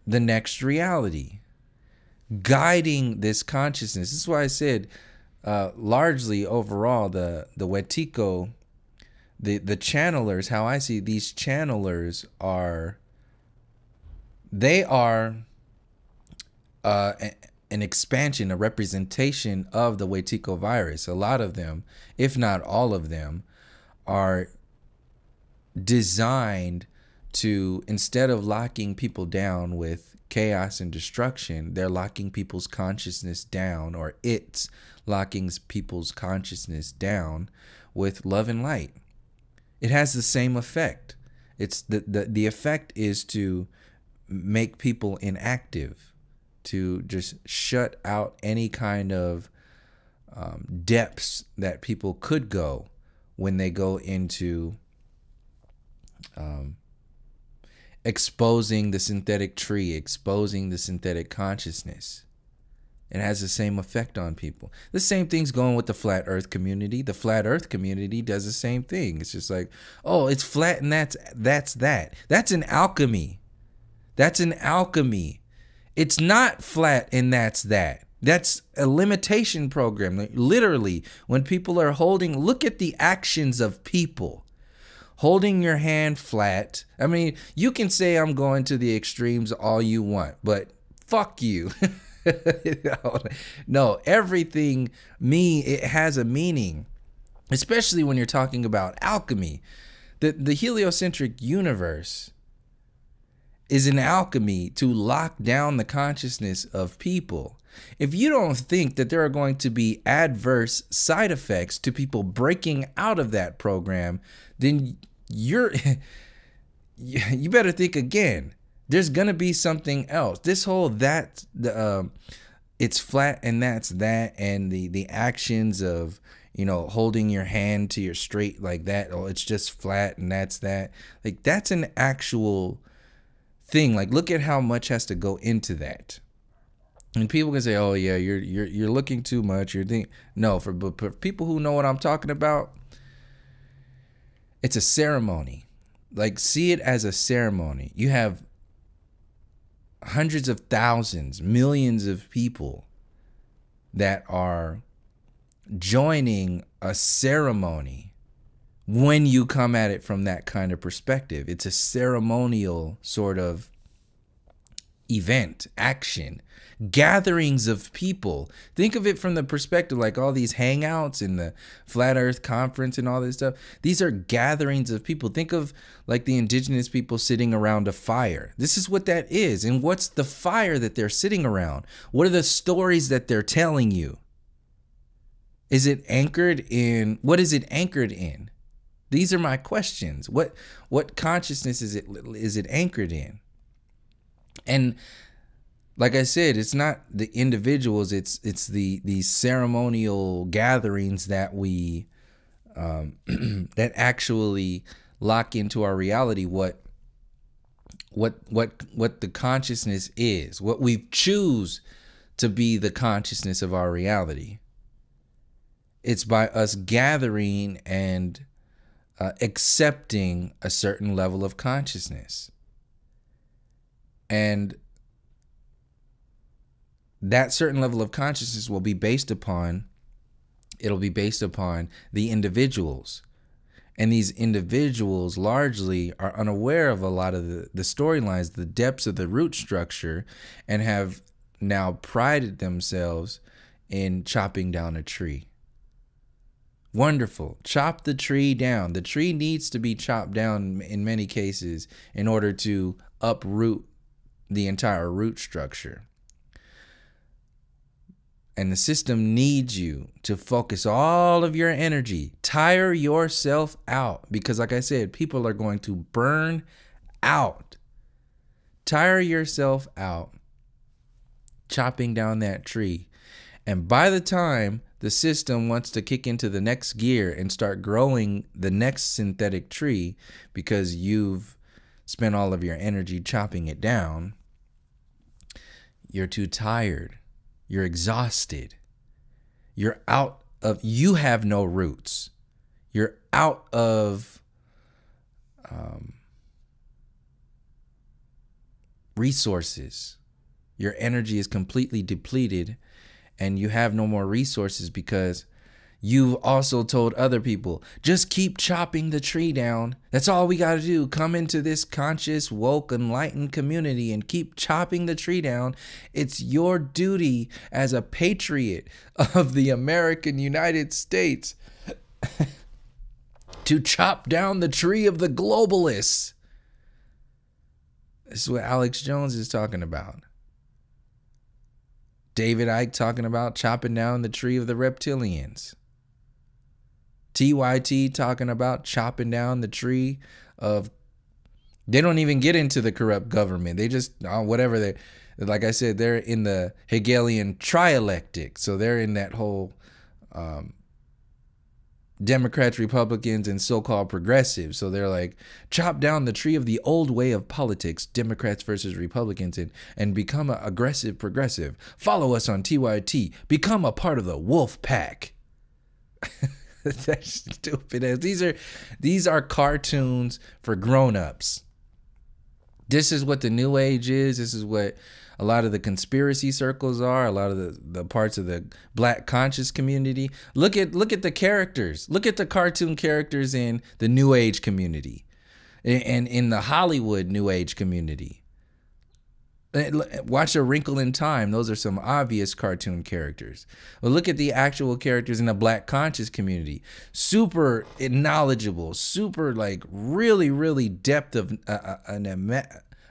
the next reality, guiding this consciousness. This is why I said largely overall the Wetiko the channelers, how I see these channelers are, they are an expansion, a representation of the Wetiko virus. A lot of them, if not all of them, are designed to, instead of locking people down with chaos and destruction, they're locking people's consciousness down, or it's locking people's consciousness down with love and light. It has the same effect. It's the effect is to make people inactive, to just shut out any kind of depths that people could go when they go into exposing the synthetic tree, exposing the synthetic consciousness. It has the same effect on people. The same thing's going with the flat earth community. The flat earth community does the same thing. It's just like, oh, it's flat and that's that. That's an alchemy. That's an alchemy. It's not flat and that's that. That's a limitation program. Like, literally, when people are holding, look at the actions of people. Holding your hand flat. I mean, you can say I'm going to the extremes all you want, but fuck you. No, everything, it has a meaning, especially when you're talking about alchemy. The heliocentric universe is an alchemy to lock down the consciousness of people. If you don't think that there are going to be adverse side effects to people breaking out of that program, then you better think again. There's gonna be something else. This whole it's flat and that's that, and the actions of, you know, holding your hand to your straight like that. Oh, it's just flat and that's that. Like, that's an actual thing. Like, look at how much has to go into that. And people can say, "Oh yeah, you're looking too much." No, for people who know what I'm talking about, it's a ceremony. Like, see it as a ceremony. You have hundreds of thousands, millions of people that are joining a ceremony when you come at it from that kind of perspective. It's a ceremonial sort of event, action, gatherings of people. Think of it from the perspective like all these hangouts in the Flat Earth Conference and all this stuff. These are gatherings of people. Think of like the indigenous people sitting around a fire. This is what that is. And what's the fire that they're sitting around? What are the stories that they're telling you? Is it anchored in, what is it anchored in? These are my questions. What consciousness is it anchored in? And like I said, it's not the individuals, it's the ceremonial gatherings that we that actually lock into our reality what the consciousness is, what we choose to be the consciousness of our reality. It's by us gathering and accepting a certain level of consciousness. And that certain level of consciousness will be based upon, the individuals. And these individuals largely are unaware of a lot of the storylines, the depths of the root structure, and have now prided themselves in chopping down a tree. Wonderful. Chop the tree down. The tree needs to be chopped down in many cases in order to uproot the entire root structure. And the system needs you to focus all of your energy, tire yourself out, because like I said, people are going to burn out. Tire yourself out chopping down that tree. And by the time the system wants to kick into the next gear and start growing the next synthetic tree, because you've spent all of your energy chopping it down, you're too tired. You're exhausted. You have no roots. You're out of resources. Your energy is completely depleted, and you have no more resources because you've also told other people, just keep chopping the tree down. That's all we got to do. Come into this conscious, woke, enlightened community and keep chopping the tree down. It's your duty as a patriot of the American United States to chop down the tree of the globalists. This is what Alex Jones is talking about. David Icke talking about chopping down the tree of the reptilians. TYT talking about chopping down the tree of, they don't even get into the corrupt government. They just, whatever they, like I said, they're in the Hegelian trialectic. So they're in that whole Democrats, Republicans, and so-called progressives. So they're like, chop down the tree of the old way of politics, Democrats versus Republicans, and become an aggressive progressive. Follow us on TYT. Become a part of the wolf pack. That's stupid as these are cartoons for grown-ups. This is what the New Age is. This is what a lot of the conspiracy circles are. A lot of the parts of the Black conscious community. Look at the characters. Look at the cartoon characters in the New Age community, and in the Hollywood New Age community. Watch A Wrinkle in Time. Those are some obvious cartoon characters. But look at the actual characters in the Black conscious community. Super knowledgeable, super like really, really depth of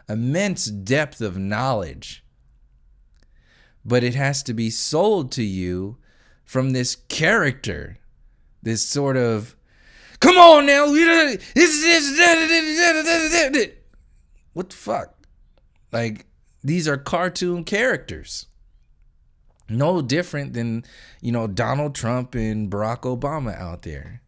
immense depth of knowledge. But it has to be sold to you from this character, this sort of, come on now, what the fuck? Like, these are cartoon characters. No different than, Donald Trump and Barack Obama out there.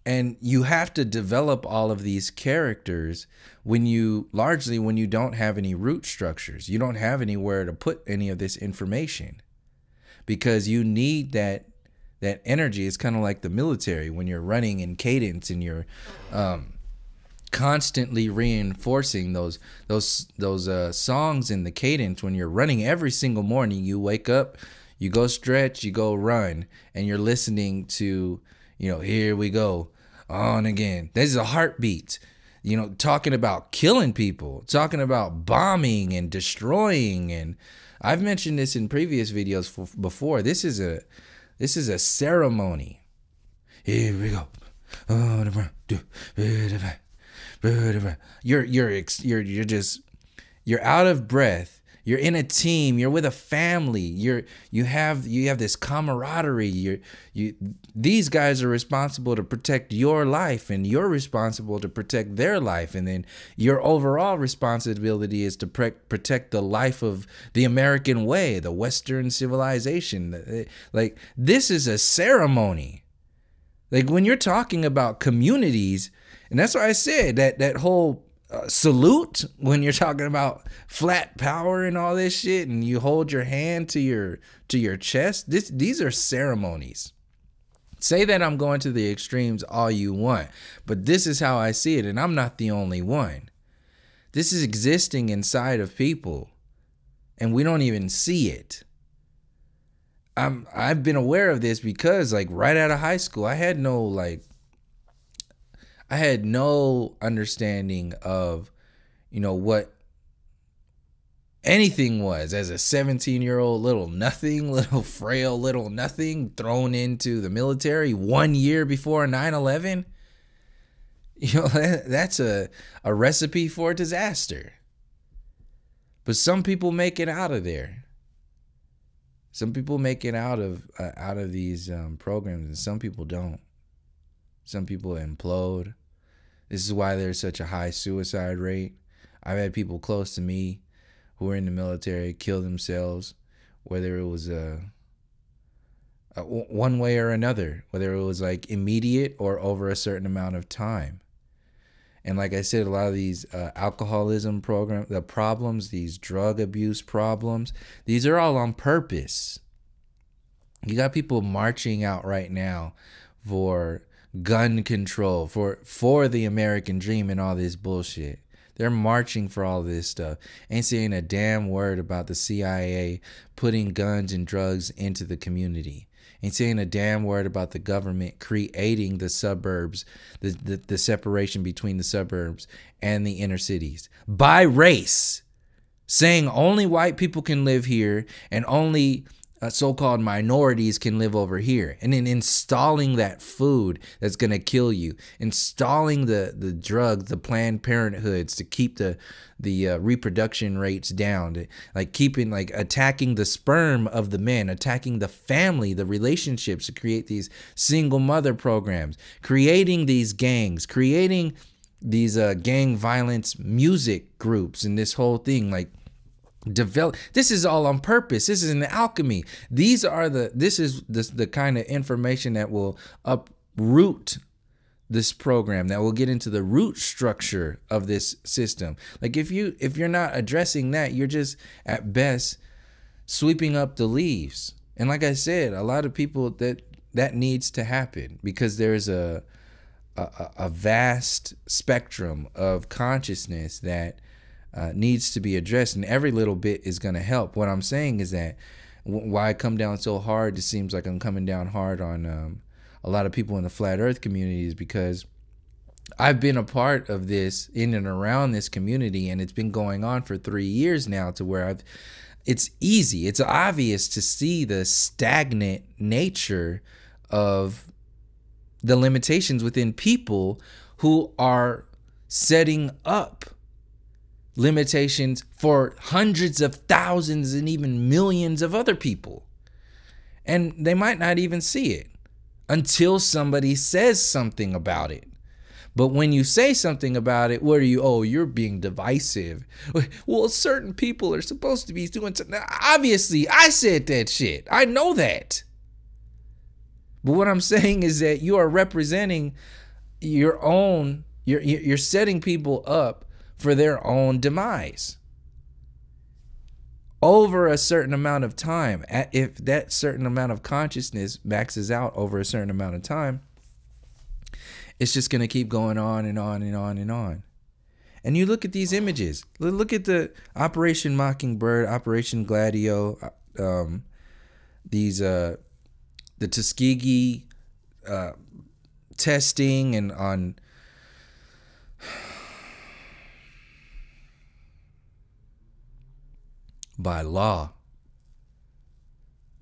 And you have to develop all of these characters when you don't have any root structures. You don't have anywhere to put any of this information, because you need that energy. It's kind of like the military when you're running in cadence and you're constantly reinforcing those songs in the cadence. When you're running every single morning, you wake up, you go stretch, you go run, and you're listening to, here we go on again. This is a heartbeat, talking about killing people, talking about bombing and destroying. And I've mentioned this in previous videos before. This is a ceremony. Here we go. You're out of breath. You're in a team. You're with a family. You have this camaraderie. These guys are responsible to protect your life, and you're responsible to protect their life. And then your overall responsibility is to protect the life of the American way, the Western civilization. Like, this is a ceremony. Like, when you're talking about communities, and that's why I said that whole salute, when you're talking about flat power and all this shit, and you hold your hand to your chest. These are ceremonies. Say that I'm going to the extremes all you want, but this is how I see it, and I'm not the only one. This is existing inside of people, and we don't even see it. I've been aware of this because, like, right out of high school, I had no understanding of, what anything was as a 17-year-old little frail little nothing thrown into the military 1 year before 9/11. That's a recipe for disaster. But some people make it out of there. Some people make it out of these programs, and some people don't. Some people implode. This is why there's such a high suicide rate. I've had people close to me who were in the military kill themselves, whether it was one way or another, whether it was like immediate or over a certain amount of time. And like I said, a lot of these alcoholism problems, these drug abuse problems, these are all on purpose. You got people marching out right now for gun control, for the American dream and all this bullshit. They're marching for all this stuff. Ain't saying a damn word about the CIA putting guns and drugs into the community. Ain't saying a damn word about the government creating the suburbs, the separation between the suburbs and the inner cities by race, saying only white people can live here and only so-called minorities can live over here, and then installing that food that's going to kill you, installing the drugs, the Planned Parenthoods to keep the reproduction rates down, like keeping, like attacking the sperm of the men, attacking the family, the relationships, to create these single mother programs, creating these gangs, creating these gang violence music groups, and this whole thing, like develop. This is all on purpose. This is an alchemy. This is the kind of information that will uproot this program, that will get into the root structure of this system. Like if you're not addressing that, you're just at best sweeping up the leaves. And like I said, a lot of people that needs to happen, because there's a vast spectrum of consciousness that needs to be addressed, and every little bit is going to help. What I'm saying is that why I come down so hard, it seems like I'm coming down hard on a lot of people in the flat earth community, is because I've been a part of this, in and around this community, and it's been going on for 3 years now, to where it's obvious to see the stagnant nature of the limitations within people who are setting up limitations for hundreds of thousands and even millions of other people. And they might not even see it until somebody says something about it. But when you say something about it, what are you? Oh, you're being divisive. Well, certain people are supposed to be doing something. Obviously, I said that shit. I know that. But what I'm saying is that you are representing your own, you're setting people up for their own demise over a certain amount of time. If that certain amount of consciousness maxes out over a certain amount of time, it's just going to keep going on and on and on and on. And you look at these images. Look at the Operation Mockingbird, Operation Gladio, the Tuskegee testing, and on by law.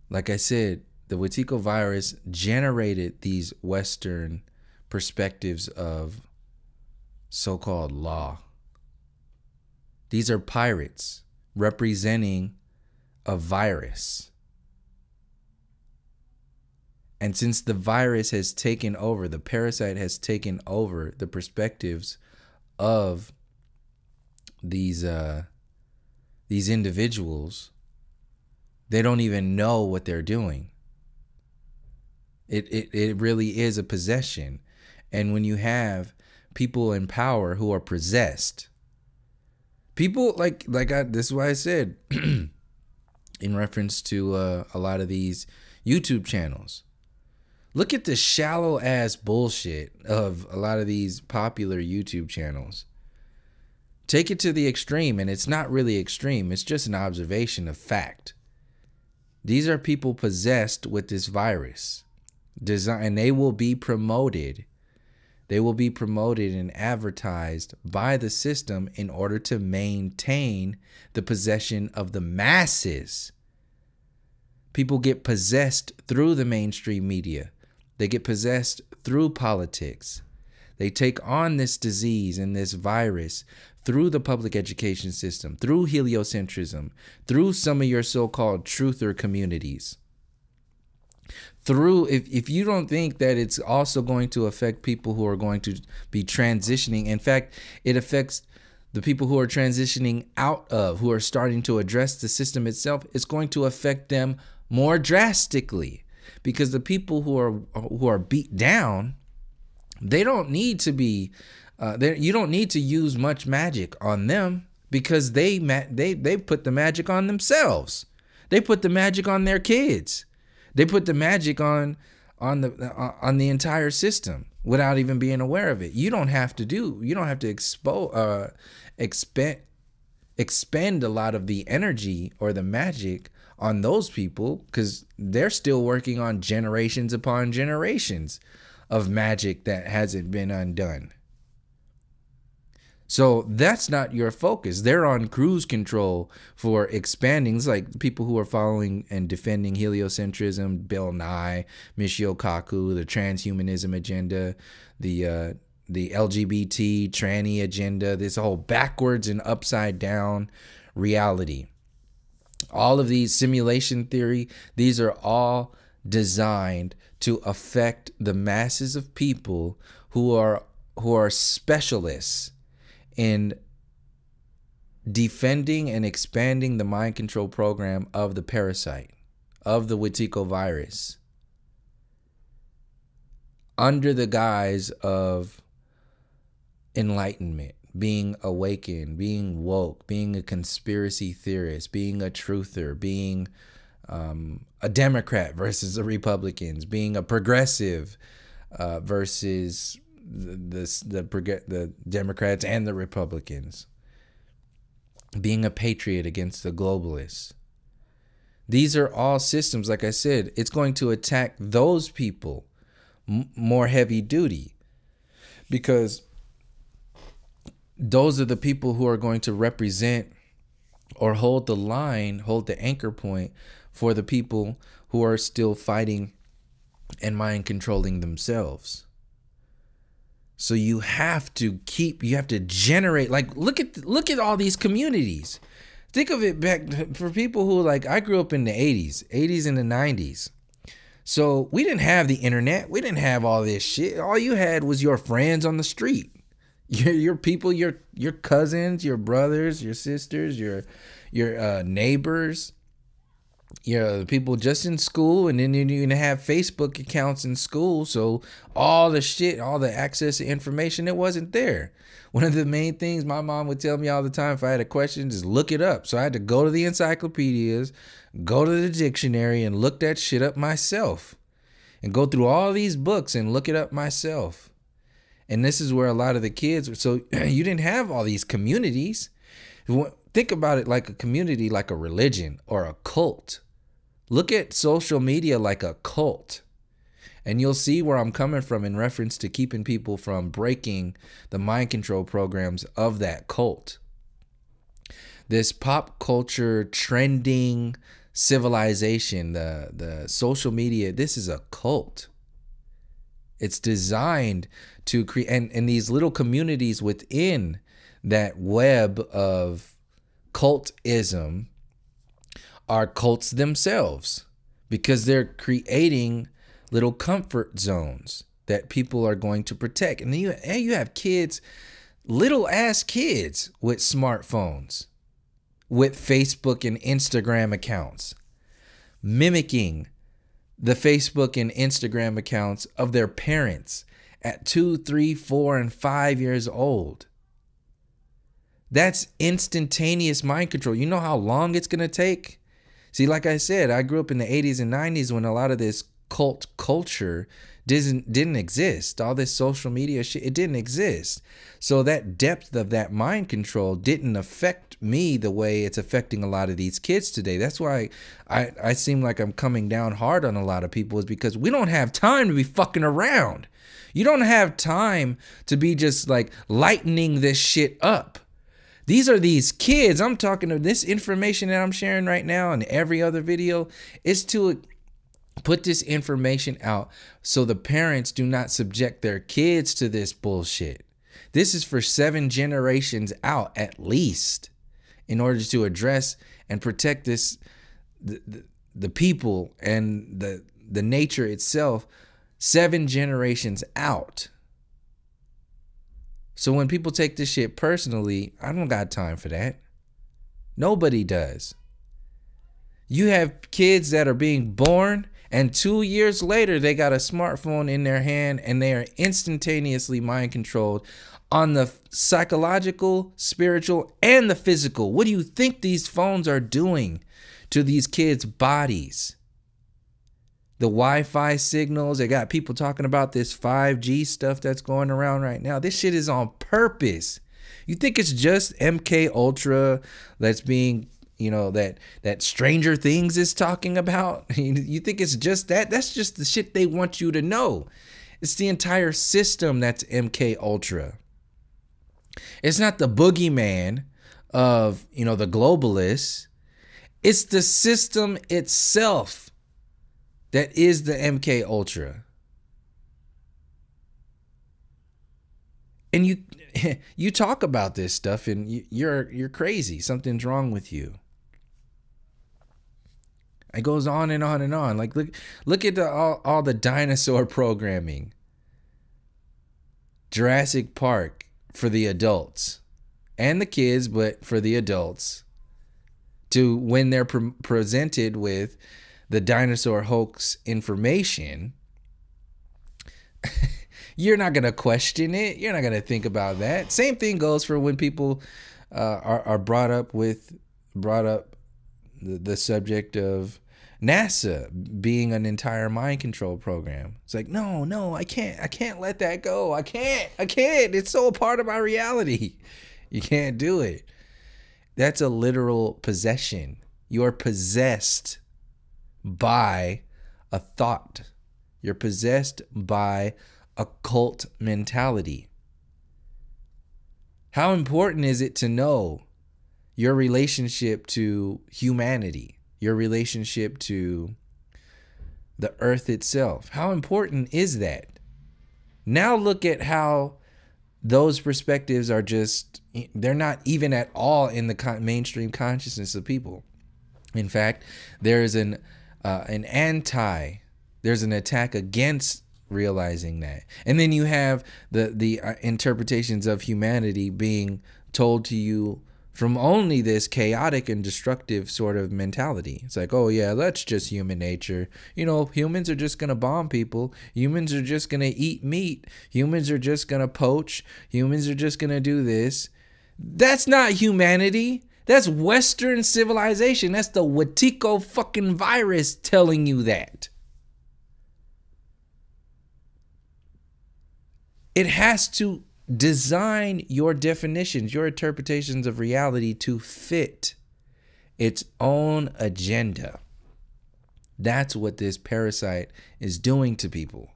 Like I said, the Wetiko virus generated these Western perspectives of so-called law. These are pirates representing a virus. And since the virus has taken over, the parasite has taken over the perspectives of these individuals, they don't even know what they're doing. It really is a possession. And when you have people in power who are possessed, people this is why I said in reference to a lot of these YouTube channels, look at the shallow ass bullshit of a lot of these popular YouTube channels. Take it to the extreme, and it's not really extreme. It's just an observation of fact. These are people possessed with this virus. And they will be promoted. They will be promoted and advertised by the system in order to maintain the possession of the masses. People get possessed through the mainstream media. They get possessed through politics. They take on this disease and this virus through the public education system, through heliocentrism, through some of your so-called truther communities. Through, if you don't think that it's also going to affect people who are going to be transitioning, in fact, it affects the people who are transitioning out of, who are starting to address the system itself, it's going to affect them more drastically, because the people who are beat down, they don't need to be, you don't need to use much magic on them, because they put the magic on themselves. They put the magic on their kids. They put the magic on the entire system without even being aware of it. You don't have to expend a lot of the energy or the magic on those people because they're still working on generations upon generations of magic that hasn't been undone. So that's not your focus. They're on cruise control for expanding. It's like people who are following and defending heliocentrism, Bill Nye, Michio Kaku, the transhumanism agenda, the LGBT tranny agenda, this whole backwards and upside down reality. All of these simulation theory, these are all designed to affect the masses of people who are specialists in defending and expanding the mind control program of the parasite, of the Wetiko virus, under the guise of enlightenment, being awakened, being woke, being a conspiracy theorist, being a truther, being a Democrat versus the Republicans, being a progressive versus the Democrats and the Republicans, being a patriot against the globalists. These are all systems, like I said, it's going to attack those people more heavy duty, because those are the people who are going to represent or hold the line, hold the anchor point for the people who are still fighting and mind controlling themselves. So you have to generate, like, look at all these communities. Think of it back for people who, like, I grew up in the 80s and the 90s. So we didn't have the internet. We didn't have all this shit. All you had was your friends on the street. Your people, your cousins, your brothers, your sisters, your neighbors, the people just in school, and then you're going to have Facebook accounts in school. So all the shit, all the access to information, it wasn't there. One of the main things my mom would tell me all the time if I had a question is look it up. So I had to go to the encyclopedias, go to the dictionary, and look that shit up myself, and go through all these books and look it up myself. And this is where a lot of the kids, so you didn't have all these communities. Think about it like a community, like a religion or a cult. Look at social media like a cult. And you'll see where I'm coming from in reference to keeping people from breaking the mind control programs of that cult. This pop culture trending civilization, the social media, this is a cult. It's designed to create, and these little communities within that web of cultism are cults themselves, because they're creating little comfort zones that people are going to protect. And then you have kids, little ass kids with smartphones, with Facebook and Instagram accounts, mimicking the Facebook and Instagram accounts of their parents at 2, 3, 4, and 5 years old. That's instantaneous mind control. You know how long it's going to take? See, like I said, I grew up in the 80s and 90s when a lot of this cult culture didn't exist. All this social media shit, it didn't exist. So that depth of that mind control didn't affect me the way it's affecting a lot of these kids today. That's why I seem like I'm coming down hard on a lot of people, is because we don't have time to be fucking around. You don't have time to be just like lightening this shit up. These are these kids. I'm talking of this information that I'm sharing right now and every other video is to put this information out so the parents do not subject their kids to this bullshit. This is for 7 generations out at least, in order to address and protect this, the people and the nature itself, 7 generations out. So when people take this shit personally, I don't got time for that. Nobody does. You have kids that are being born, and 2 years later, they got a smartphone in their hand and they are instantaneously mind controlled on the psychological, spiritual, and the physical. What do you think these phones are doing to these kids' bodies? The Wi-Fi signals, they got people talking about this 5G stuff that's going around right now. This shit is on purpose. You think it's just MK Ultra that's being that Stranger Things is talking about? You think it's just that? That's just the shit they want you to know. It's the entire system that's MK Ultra. It's not the boogeyman of, the globalists. It's the system itself that is the MK Ultra. And you talk about this stuff and you're crazy. Something's wrong with you. It goes on and on and on. Like look at all the dinosaur programming. Jurassic Park for the adults and the kids, but for the adults, to when they're presented with the dinosaur hoax information, you're not going to question it. You're not going to think about that. Same thing goes for when people are brought up the subject of NASA being an entire mind control program. It's like, no, I can't let that go. I can't. It's so a part of my reality. You can't do it. That's a literal possession. You are possessed by a thought. You're possessed by a cult mentality. How important is it to know your relationship to humanity, your relationship to the earth itself? How important is that? Now look at how those perspectives are they're not even at all in the mainstream consciousness of people. In fact, there's an attack against realizing that. And then you have the interpretations of humanity being told to you from only this chaotic and destructive sort of mentality. It's like, oh yeah, that's just human nature. Humans are just going to bomb people. Humans are just going to eat meat. Humans are just going to poach. Humans are just going to do this. That's not humanity. That's Western civilization. That's the Wetiko fucking virus telling you that. It has to design your definitions, your interpretations of reality to fit its own agenda. That's what this parasite is doing to people.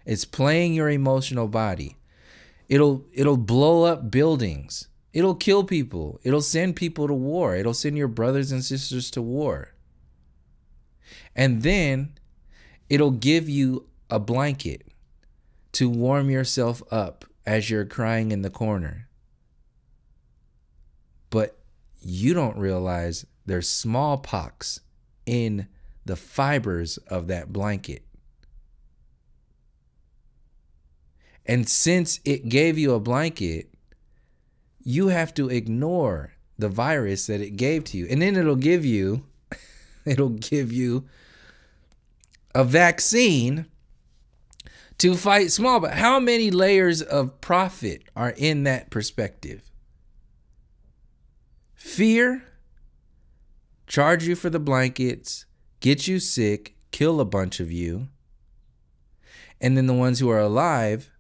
It's playing your emotional body. It'll blow up buildings. It'll kill people. It'll send people to war. It'll send your brothers and sisters to war. And then it'll give you a blanket to warm yourself up as you're crying in the corner. But you don't realize there's smallpox in the fibers of that blanket. And since it gave you a blanket, you have to ignore the virus that it gave to you. And then it'll give you a vaccine to fight small. But how many layers of profit are in that perspective? Fear, charge you for the blankets, get you sick, kill a bunch of you. And then the ones who are alive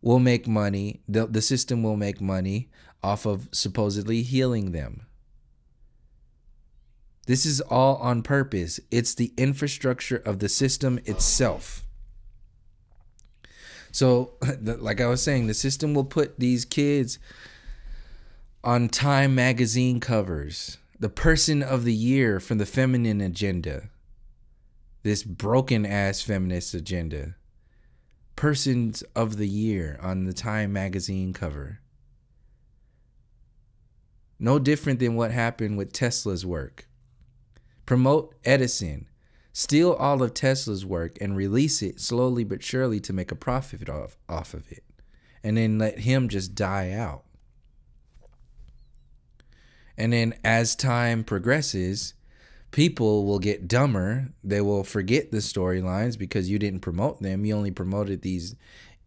will make money. The system will make money off of supposedly healing them. This is all on purpose. It's the infrastructure of the system itself. So, like I was saying, the system will put these kids on Time magazine covers. The person of the year from the feminine agenda. This broken ass feminist agenda. Persons of the year on the Time magazine cover. No different than what happened with Tesla's work. Promote Edison. Steal all of Tesla's work and release it slowly but surely to make a profit off of it. And then let him just die out. And then as time progresses, people will get dumber. They will forget the storylines because you didn't promote them. You only promoted these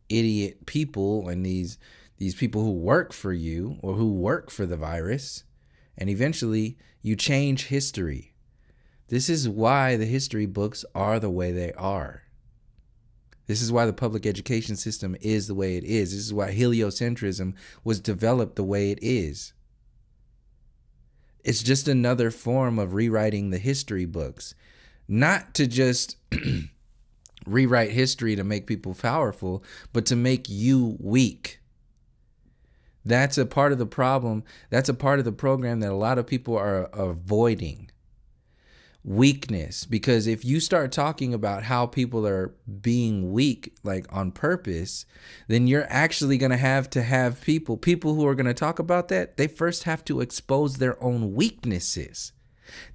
idiot people and these people who work for you or who work for the virus. And eventually you change history. This is why the history books are the way they are. This is why the public education system is the way it is. This is why heliocentrism was developed the way it is. It's just another form of rewriting the history books, not to just rewrite history to make people powerful, but to make you weak. That's a part of the problem. That's a part of the program that a lot of people are avoiding. Weakness. Because if you start talking about how people are being weak, like on purpose, then you're actually going to have people who are going to talk about that. They first have to expose their own weaknesses.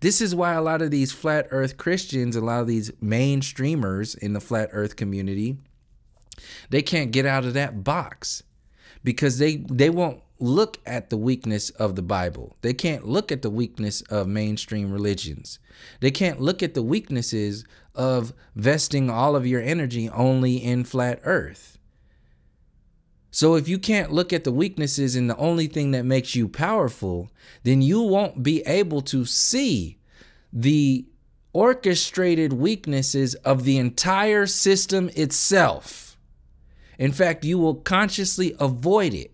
This is why a lot of these flat earth Christians, a lot of these mainstreamers in the flat earth community, they can't get out of that box, because they won't look at the weakness of the Bible. They can't look at the weakness of mainstream religions. They can't look at the weaknesses of vesting all of your energy only in flat earth. So if you can't look at the weaknesses in the only thing that makes you powerful, then you won't be able to see the orchestrated weaknesses of the entire system itself. In fact, you will consciously avoid it.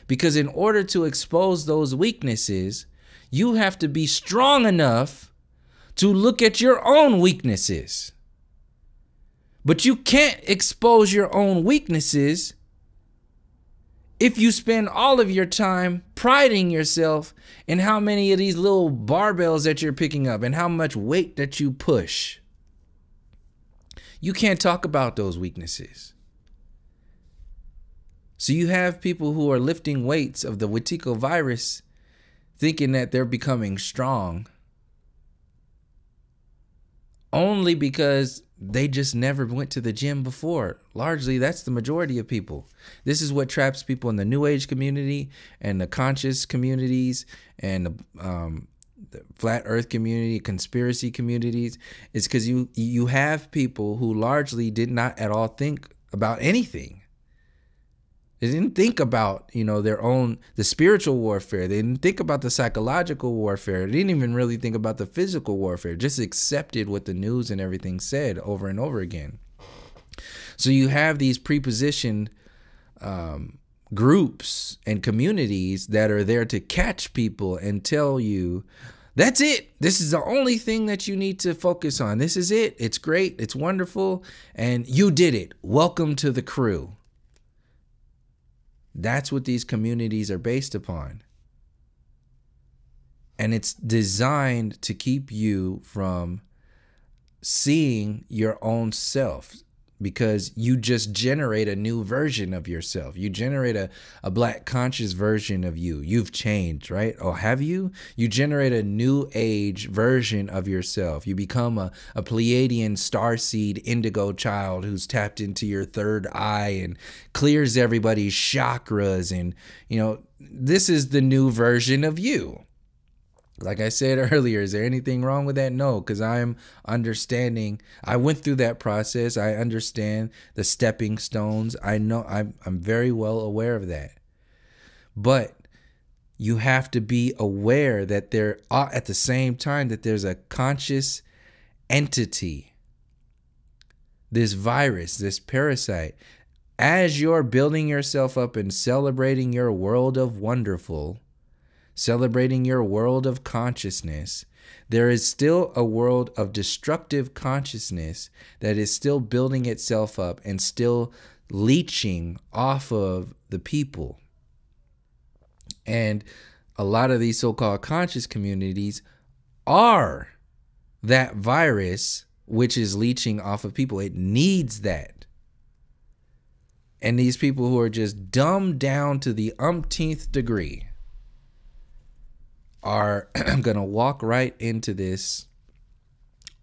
Because in order to expose those weaknesses, you have to be strong enough to look at your own weaknesses. But you can't expose your own weaknesses if you spend all of your time priding yourself in how many of these little barbells that you're picking up and how much weight that you push. You can't talk about those weaknesses. So you have people who are lifting weights of the Wetiko virus thinking that they're becoming strong only because they just never went to the gym before. Largely, that's the majority of people. This is what traps people in the New Age community and the conscious communities and the flat earth community, conspiracy communities. It's because you have people who largely did not at all think about anything. They didn't think about, the spiritual warfare. They didn't think about the psychological warfare. They didn't even really think about the physical warfare. Just accepted what the news and everything said over and over again. So you have these prepositioned groups and communities that are there to catch people and tell you, that's it. This is the only thing that you need to focus on. This is it. It's great. It's wonderful. And you did it. Welcome to the crew. That's what these communities are based upon. And it's designed to keep you from seeing your own self, because you just generate a new version of yourself. You generate a black conscious version of you. You've changed, right? Oh, have you? You generate a new age version of yourself. You become a Pleiadian starseed indigo child who's tapped into your third eye and clears everybody's chakras. And, this is the new version of you. Like I said earlier, is there anything wrong with that? No, because I'm understanding. I went through that process. I understand the stepping stones. I know I'm very well aware of that. But you have to be aware that there are, at the same time, that there's a conscious entity, this virus, this parasite. As you're building yourself up and celebrating your world of wonderful, celebrating your world of consciousness, there is still a world of destructive consciousness that is still building itself up and still leeching off of the people. And a lot of these so-called conscious communities are that virus which is leeching off of people. It needs that. And these people who are just dumbed down to the umpteenth degree are going to walk right into this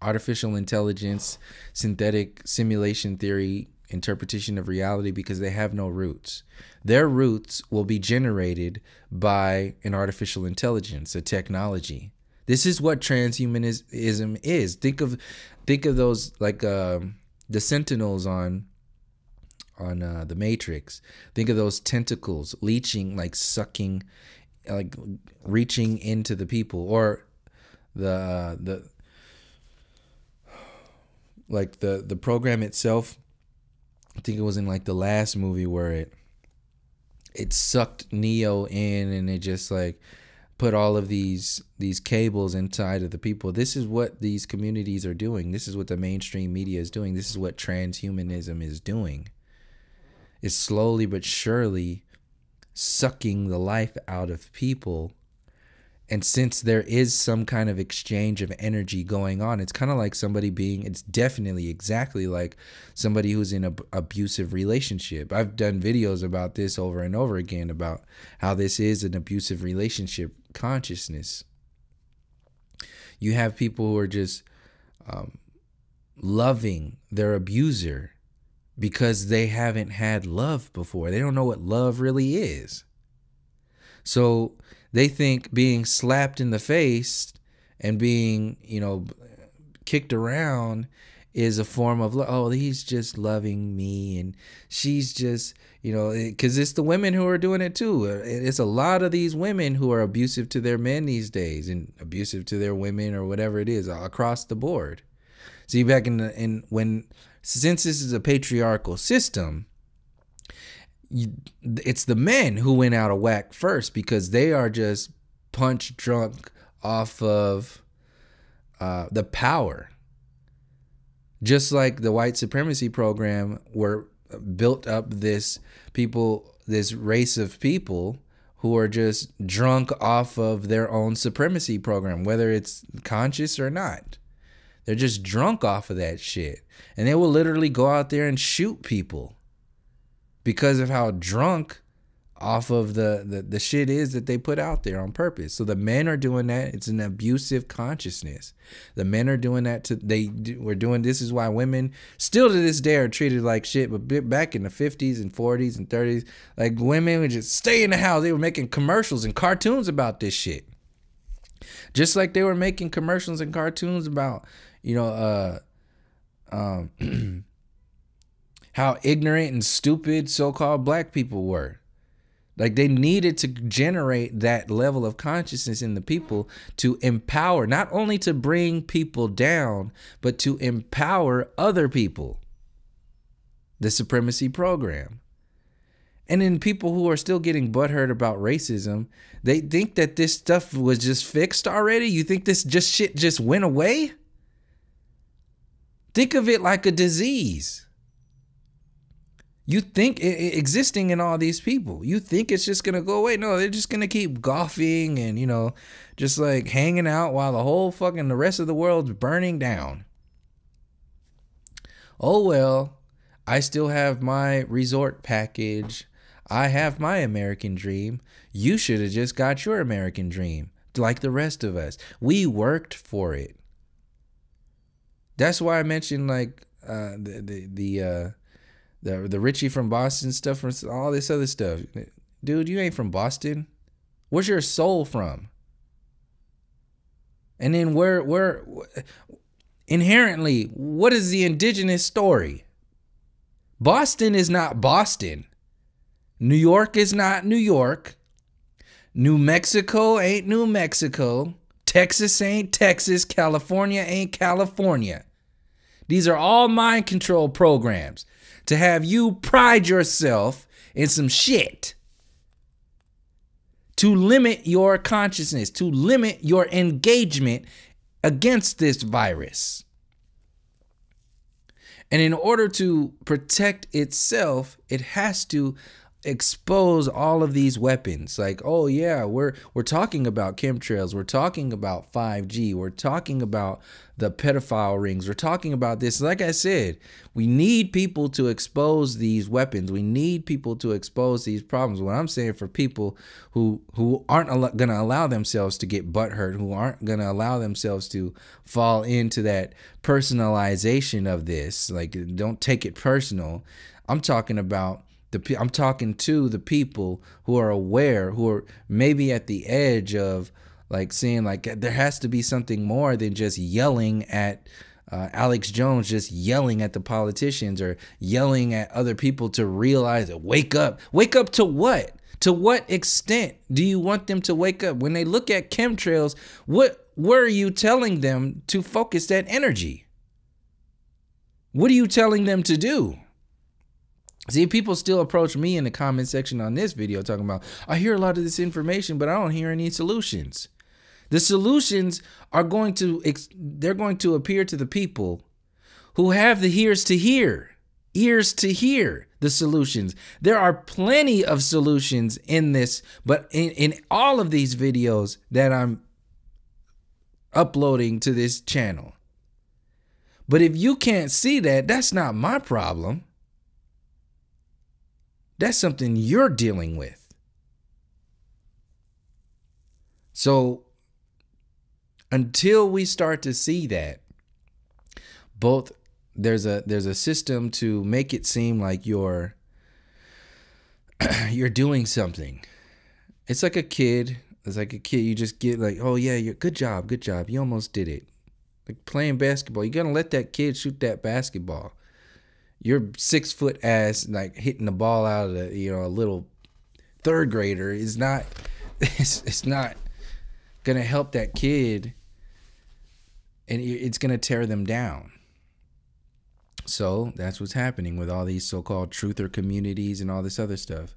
artificial intelligence, synthetic simulation theory, interpretation of reality, because they have no roots. Their roots will be generated by an artificial intelligence, a technology. This is what transhumanism is. Think of those, like the Sentinels on the Matrix. Think of those tentacles leeching, like sucking, like reaching into the people, or the program itself. I think it was in like the last movie where it sucked Neo in, and it just like put all of these cables inside of the people. This is what these communities are doing. This is what the mainstream media is doing. This is what transhumanism is doing. It's slowly but surely sucking the life out of people. And since there is some kind of exchange of energy going on, it's kind of like it's definitely exactly like somebody who's in an abusive relationship. I've done videos about this over and over again about how this is an abusive relationship consciousness. You have people who are just loving their abuser because they haven't had love before. They don't know what love really is. So they think being slapped in the face and being, kicked around is a form of love. Oh, he's just loving me, and she's just, because it's the women who are doing it too. It's a lot of these women who are abusive to their men these days and abusive to their women or whatever it is across the board. See, back since this is a patriarchal system, it's the men who went out of whack first because they are just punch drunk off of the power. Just like the white supremacy program built up this race of people who are just drunk off of their own supremacy program, whether it's conscious or not. They're just drunk off of that shit. And they will literally go out there and shoot people because of how drunk off of the shit is that they put out there on purpose. So the men are doing that. It's an abusive consciousness. The men are doing that. This is why women still to this day are treated like shit. But back in the 50s and 40s and 30s, like women would just stay in the house. They were making commercials and cartoons about this shit. Just like they were making commercials and cartoons about, how ignorant and stupid so-called black people were. Like they needed to generate that level of consciousness in the people to empower, not only to bring people down, but to empower other people. The supremacy program. And then people who are still getting butthurt about racism, they think that this stuff was just fixed already. You think this shit just went away? Think of it like a disease. You think existing in all these people, you think it's just going to go away. No, they're just going to keep golfing and, just like hanging out while the rest of the world's burning down. Oh, well, I still have my resort package. I have my American dream. You should have just got your American dream like the rest of us. We worked for it. That's why I mentioned like the Richie from Boston stuff, from all this other stuff. Dude, you ain't from Boston. Where's your soul from? And then where inherently, what is the indigenous story? Boston is not Boston. New York is not New York. New Mexico ain't New Mexico. Texas ain't Texas. California ain't California. These are all mind control programs to have you pride yourself in some shit, to limit your consciousness, to limit your engagement against this virus. And in order to protect itself, it has to expose all of these weapons. Like, oh yeah, we're talking about chemtrails, we're talking about 5G, we're talking about the pedophile rings, we're talking about this. Like I said, we need people to expose these weapons. We need people to expose these problems. What I'm saying for people who aren't going to allow themselves to get butthurt, who aren't going to allow themselves to fall into that personalization of this, like don't take it personal. I'm talking to the people who are aware, who are maybe at the edge of like seeing like there has to be something more than just yelling at Alex Jones, just yelling at the politicians or yelling at other people to realize that wake up to what? To what extent do you want them to wake up? When they look at chemtrails, what were you telling them to focus that energy? What are you telling them to do? See, people still approach me in the comment section on this video talking about, I hear a lot of this information, but I don't hear any solutions. The solutions are they're going to appear to the people who have the ears to hear the solutions. There are plenty of solutions in this, but in all of these videos that I'm uploading to this channel. But if you can't see that, that's not my problem. That's something you're dealing with. So until we start to see that, both there's a system to make it seem like you're doing something. It's like a kid. You just get like, oh yeah, you're good job. You almost did it. Like playing basketball. You're gonna let that kid shoot that basketball. Your 6 foot ass like hitting the ball out of a little third grader is not it's not gonna help that kid, and it's gonna tear them down. So that's what's happening with all these so-called truther communities and all this other stuff.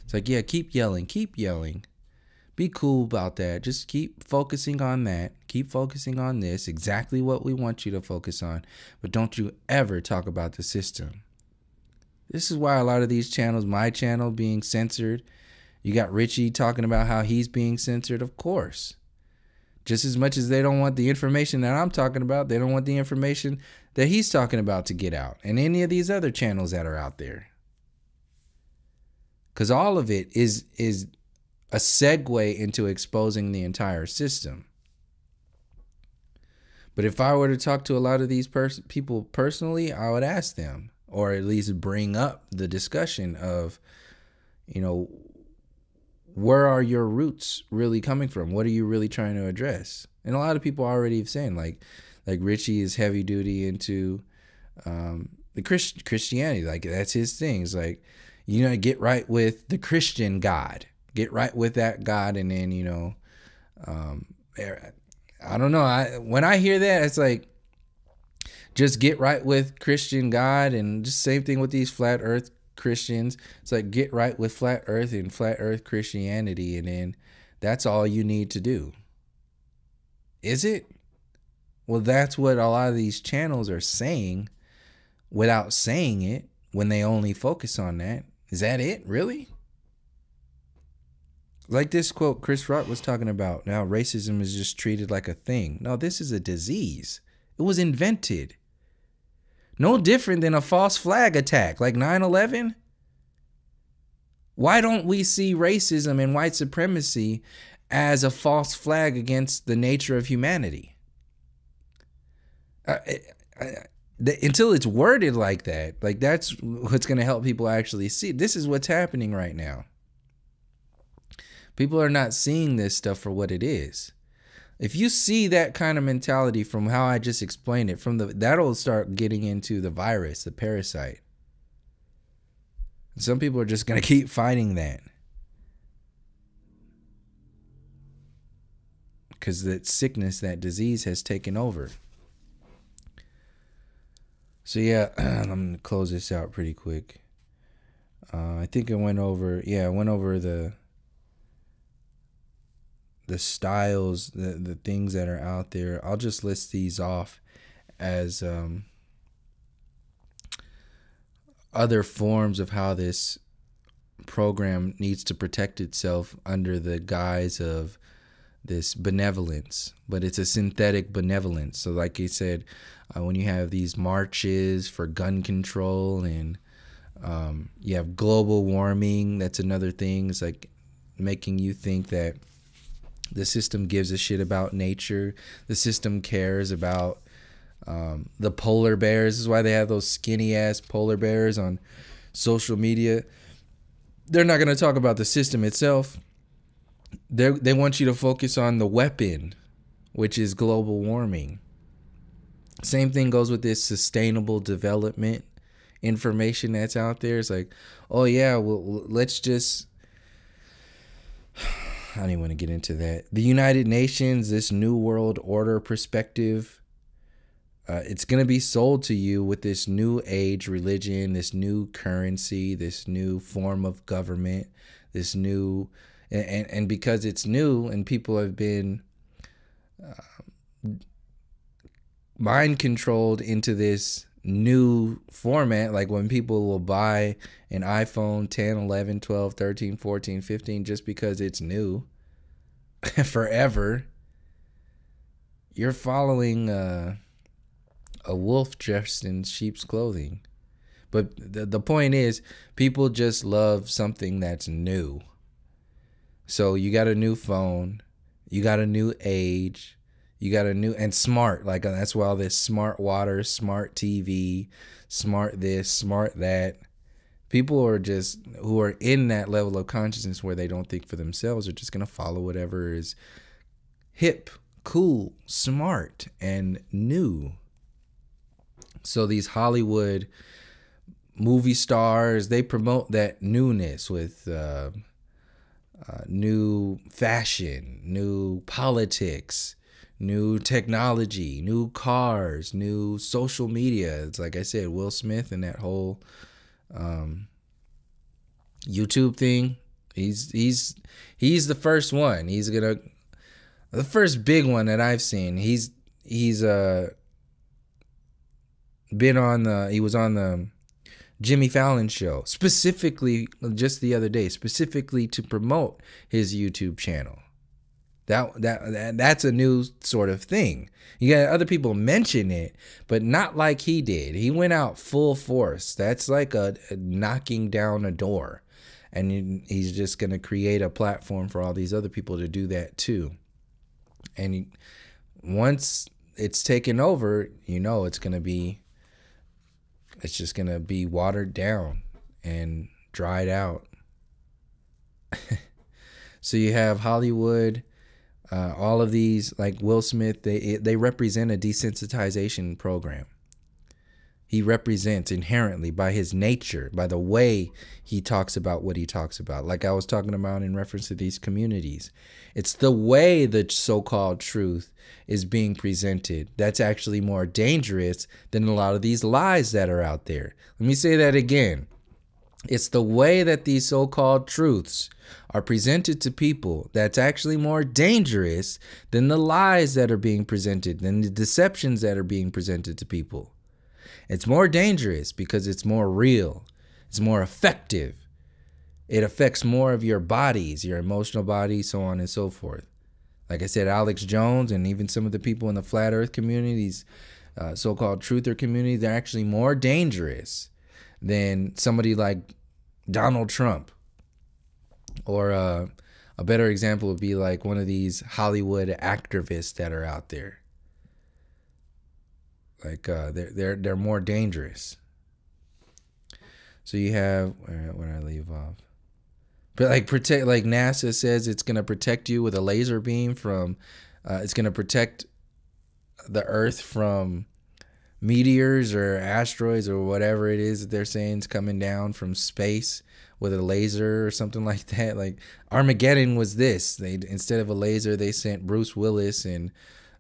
It's like, yeah, keep yelling. Be cool about that. Just keep focusing on that. Keep focusing on this, exactly what we want you to focus on. But don't you ever talk about the system. This is why a lot of these channels, my channel being censored, you got Richie talking about how he's being censored, of course. Just as much as they don't want the information that I'm talking about, they don't want the information that he's talking about to get out. And any of these other channels that are out there. Because all of it is a segue into exposing the entire system. But if I were to talk to a lot of these people personally, I would ask them, or at least bring up the discussion of, where are your roots really coming from? What are you really trying to address? And a lot of people already have saying, like Richie is heavy duty into the Christianity. Like that's his thing. It's like, get right with the Christian God. Get right with that God, and then I don't know. When I hear that, it's like, just get right with Christian God, and just same thing with these flat Earth Christians. It's like, get right with flat Earth and flat Earth Christianity, and then that's all you need to do. Is it? Well, that's what a lot of these channels are saying, without saying it. When they only focus on that, is that it? Really? Like this quote Chris Rock was talking about, now racism is just treated like a thing. No, this is a disease. It was invented. No different than a false flag attack like 9/11. Why don't we see racism and white supremacy as a false flag against the nature of humanity? Until it's worded like that, like that's what's going to help people actually see. This is what's happening right now. People are not seeing this stuff for what it is. If you see that kind of mentality from how I just explained it, that'll start getting into the virus, the parasite. Some people are just going to keep fighting that. Because that sickness, that disease has taken over. So yeah, I'm going to close this out pretty quick. I think I went over the styles, the things that are out there. I'll just list these off as other forms of how this program needs to protect itself under the guise of this benevolence, but it's a synthetic benevolence. So like you said, when you have these marches for gun control, and you have global warming, that's another thing. It's like making you think that the system gives a shit about nature. The system cares about the polar bears. This is why they have those skinny ass polar bears on social media. They're not going to talk about the system itself. They want you to focus on the weapon, which is global warming. Same thing goes with this sustainable development information that's out there. It's like, oh yeah, well, let's just, I don't even want to get into that. The United Nations, this New World Order perspective, It's going to be sold to you with this new age religion, this new currency, this new form of government, this new, and because it's new and people have been mind controlled into this new format, like when people will buy an iPhone 10, 11, 12, 13, 14, 15 just because it's new forever, you're following a wolf dressed in sheep's clothing. But the point is, people just love something that's new. So you got a new phone, you got a new age, you got a new, and smart, like that's why all this smart water, smart TV, smart this, smart that. People are just, who are in that level of consciousness where they don't think for themselves, are just going to follow whatever is hip, cool, smart, and new. So these Hollywood movie stars, they promote that newness with new fashion, new politics, new technology, new cars, new social media. It's like I said, Will Smith and that whole YouTube thing. He's the first one. He's the first big one that I've seen. He was on the Jimmy Fallon show, specifically just the other day, specifically to promote his YouTube channel. That's a new sort of thing. You got other people mention it, but not like he did. He went out full force. That's like a knocking down a door. And he's just going to create a platform for all these other people to do that too. And once it's taken over, it's just going to be watered down and dried out. So you have Hollywood, all of these, like Will Smith, they represent a desensitization program. He represents inherently, by his nature, by the way he talks about what he talks about. Like I was talking about in reference to these communities. It's the way the so-called truth is being presented that's actually more dangerous than a lot of these lies that are out there. Let me say that again. It's the way that these so-called truths are presented to people that's actually more dangerous than the lies that are being presented, than the deceptions that are being presented to people. It's more dangerous because it's more real. It's more effective. It affects more of your bodies, your emotional body, so on and so forth. Like I said, Alex Jones and even some of the people in the flat earth communities, so-called truther community, they're actually more dangerous than somebody like Donald Trump. Or a better example would be like one of these Hollywood activists that are out there. Like they're more dangerous. So you have, where did I leave off? But like NASA says it's gonna protect you with a laser beam from, it's gonna protect the Earth from meteors or asteroids or whatever it is that they're saying is coming down from space with a laser or something like that. Like Armageddon was this. They, instead of a laser, they sent Bruce Willis and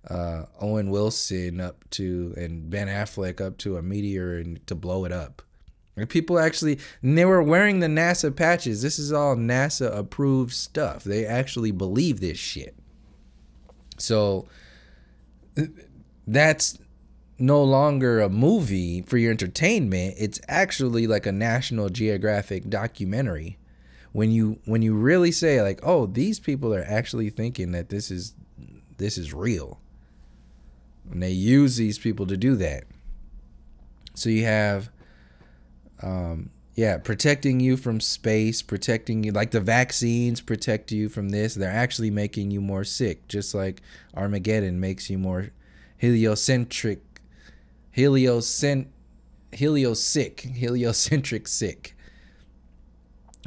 Owen Wilson up to, and Ben Affleck up to a meteor and to blow it up. And people actually, and they were wearing the NASA patches. This is all NASA approved stuff. They actually believe this shit. So that's no longer a movie for your entertainment. It's actually like a National Geographic documentary. When you really say like, oh, these people are actually thinking that this is real. And they use these people to do that. So you have, protecting you from space, protecting you, like the vaccines protect you from this. They're actually making you more sick, just like Armageddon makes you more heliocentric sick.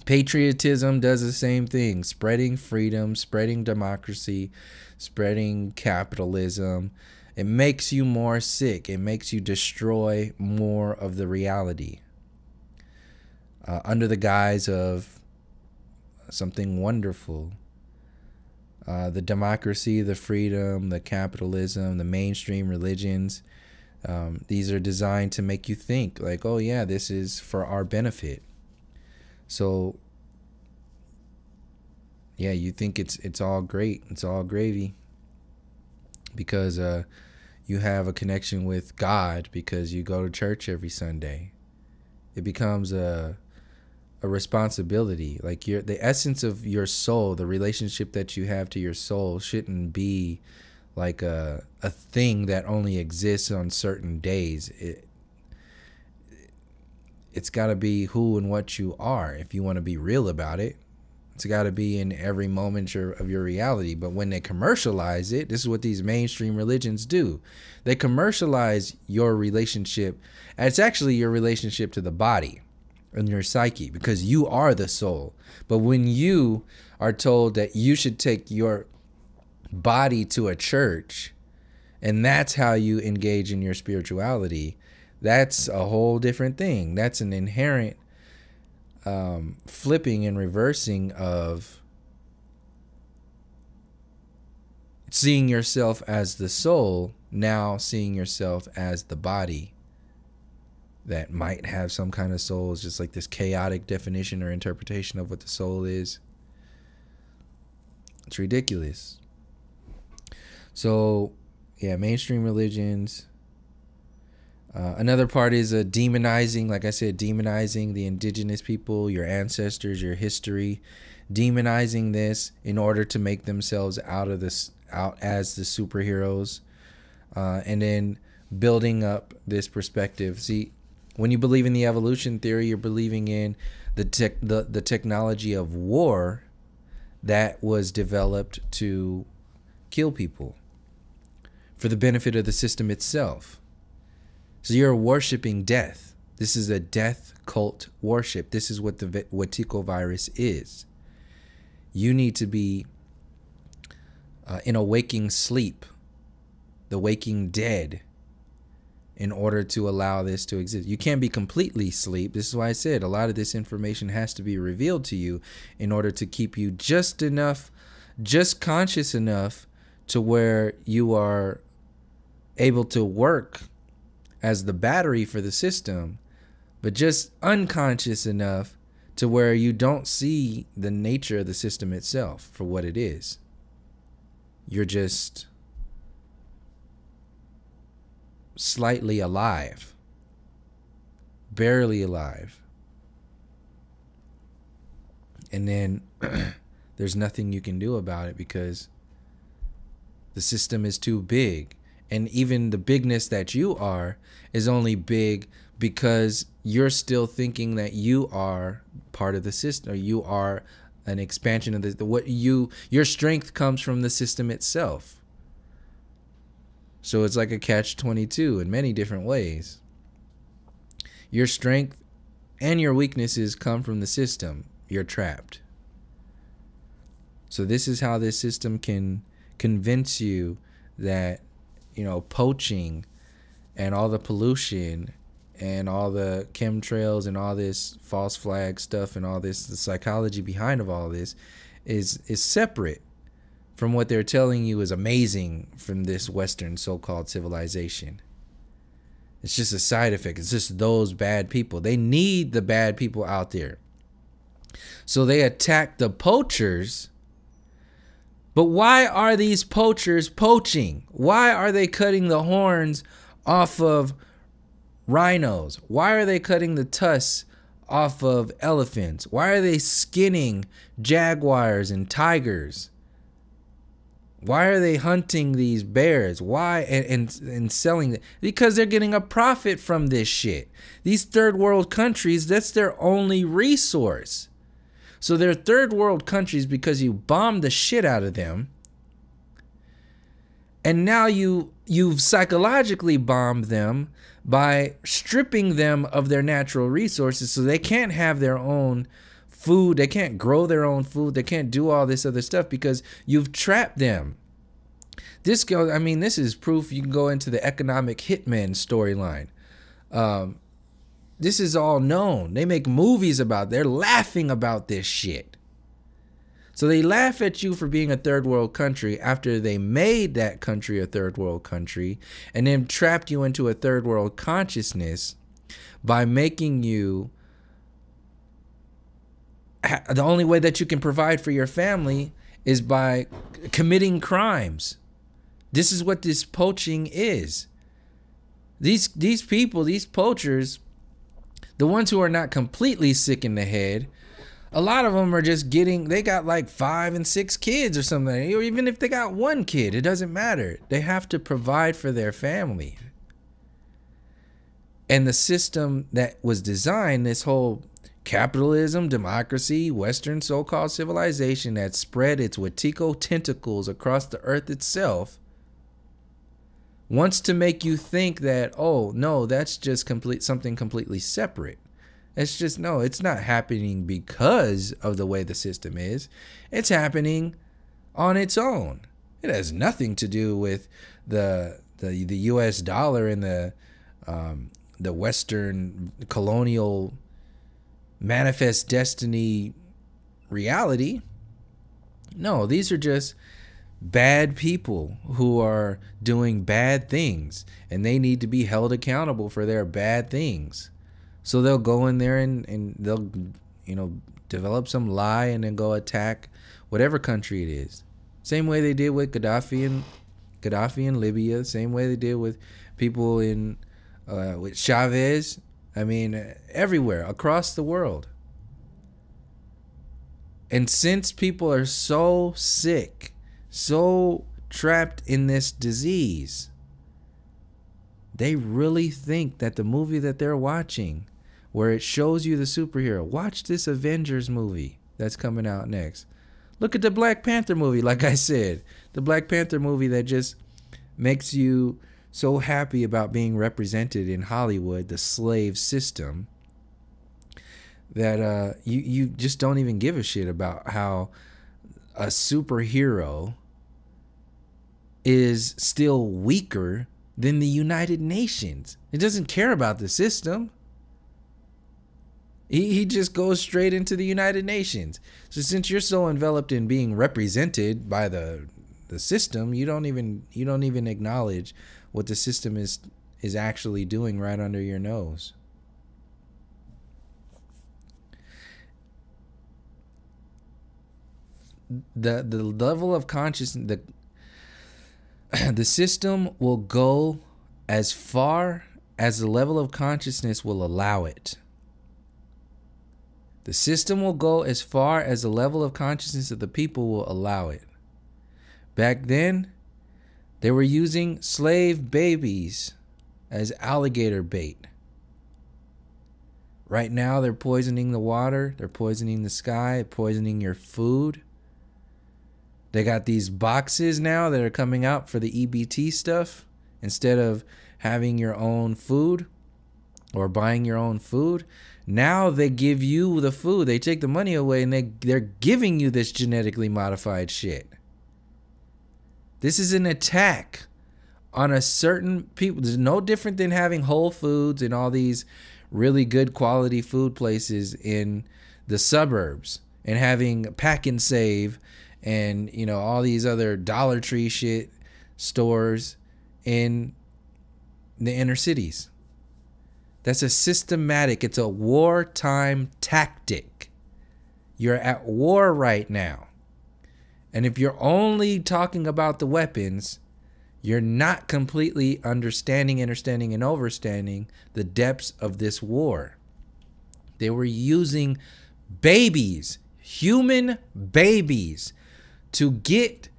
Patriotism does the same thing, spreading freedom, spreading democracy, spreading capitalism. It makes you more sick. It makes you destroy more of the reality under the guise of something wonderful. The democracy, the freedom, the capitalism, the mainstream religions, These are designed to make you think like, oh yeah, this is for our benefit. So yeah, you think it's all great, it's all gravy, because you have a connection with God because you go to church every Sunday. It becomes a responsibility. Like the essence of your soul, the relationship that you have to your soul shouldn't be like a thing that only exists on certain days. It's got to be who and what you are. If you want to be real about it, it's got to be in every moment of your reality. But when they commercialize it, this is what these mainstream religions do. They commercialize your relationship. And it's actually your relationship to the body and your psyche, because you are the soul. But when you are told that you should take your body to a church and that's how you engage in your spirituality, that's a whole different thing. That's an inherent flipping and reversing of seeing yourself as the soul, now seeing yourself as the body that might have some kind of soul. It's just like this chaotic definition or interpretation of what the soul is. It's ridiculous. So yeah, mainstream religions. Another part is demonizing, like I said, demonizing the indigenous people, your ancestors, your history, demonizing this in order to make themselves out as the superheroes, and then building up this perspective. See, when you believe in the evolution theory, you're believing in the technology of war that was developed to kill people for the benefit of the system itself. So you're worshiping death. This is a death cult worship. This is what the Wetiko virus is. You need to be in a waking sleep, the waking dead, in order to allow this to exist. You can't be completely asleep. This is why I said a lot of this information has to be revealed to you in order to keep you just conscious enough to where you are able to work as the battery for the system, but just unconscious enough to where you don't see the nature of the system itself for what it is. You're just slightly alive, barely alive. And then there's nothing you can do about it because the system is too big. And even the bigness that you are is only big because you're still thinking that you are part of the system, or you are an expansion of your strength comes from the system itself. So it's like a catch-22 in many different ways. Your strength and your weaknesses come from the system. You're trapped. So this is how this system can convince you that, poaching and all the pollution and all the chemtrails and all this false flag stuff and all this, the psychology behind of all this is separate from what they're telling you is amazing from this Western so-called civilization. It's just a side effect. It's just those bad people. They need the bad people out there. So they attack the poachers. But why are these poachers poaching? Why are they cutting the horns off of rhinos? Why are they cutting the tusks off of elephants? Why are they skinning jaguars and tigers? Why are they hunting these bears? Why and selling it? Because they're getting a profit from this shit. These third world countries, that's their only resource. So they're third world countries because you bombed the shit out of them. And now you've psychologically bombed them by stripping them of their natural resources, so they can't have their own food. They can't grow their own food. They can't do all this other stuff because you've trapped them. This is proof. You can go into the economic hitman storyline. This is all known. They make movies about it. They're laughing about this shit. So they laugh at you for being a third world country after they made that country a third world country and then trapped you into a third world consciousness by making you the only way that you can provide for your family is by committing crimes. This is what this poaching is. These people, these poachers, the ones who are not completely sick in the head, a lot of them are just they got like 5 and 6 kids or something. Or even if they got 1 kid, it doesn't matter. They have to provide for their family. And the system that was designed, this whole capitalism, democracy, Western so-called civilization that spread its Wetiko tentacles across the earth itself, wants to make you think that, oh, no, that's just something completely separate. It's just, no, it's not happening because of the way the system is. It's happening on its own. It has nothing to do with the U.S. dollar and the Western colonial manifest destiny reality. No, these are just bad people who are doing bad things, and they need to be held accountable for their bad things. So they'll go in there and they'll, develop some lie and then go attack whatever country it is. Same way they did with Gaddafi in Libya. Same way they did with people with Chavez. I mean, everywhere across the world. And since people are so sick, so trapped in this disease, they really think that the movie that they're watching, where it shows you the superhero, watch this Avengers movie that's coming out next. Look at the Black Panther movie, like I said. The Black Panther movie that just makes you so happy about being represented in Hollywood, the slave system, that you just don't even give a shit about how a superhero is still weaker than the United Nations. It doesn't care about the system. He just goes straight into the United Nations. So since you're so enveloped in being represented by the system, you don't even acknowledge what the system is actually doing right under your nose. The level of consciousness, the system will go as far as the level of consciousness will allow it. The system will go as far as the level of consciousness of the people will allow it. Back then, they were using slave babies as alligator bait. Right now, they're poisoning the water, they're poisoning the sky, poisoning your food. They got these boxes now that are coming out for the EBT stuff. Instead of having your own food or buying your own food, now they give you the food. They take the money away and they're giving you this genetically modified shit. This is an attack on a certain people. It's no different than having Whole Foods and all these really good quality food places in the suburbs and having Pack and Save and all these other Dollar Tree shit stores in the inner cities. That's a systematic, it's a wartime tactic. You're at war right now. And if you're only talking about the weapons, you're not completely understanding, and overstanding the depths of this war. They were using babies, human babies, to get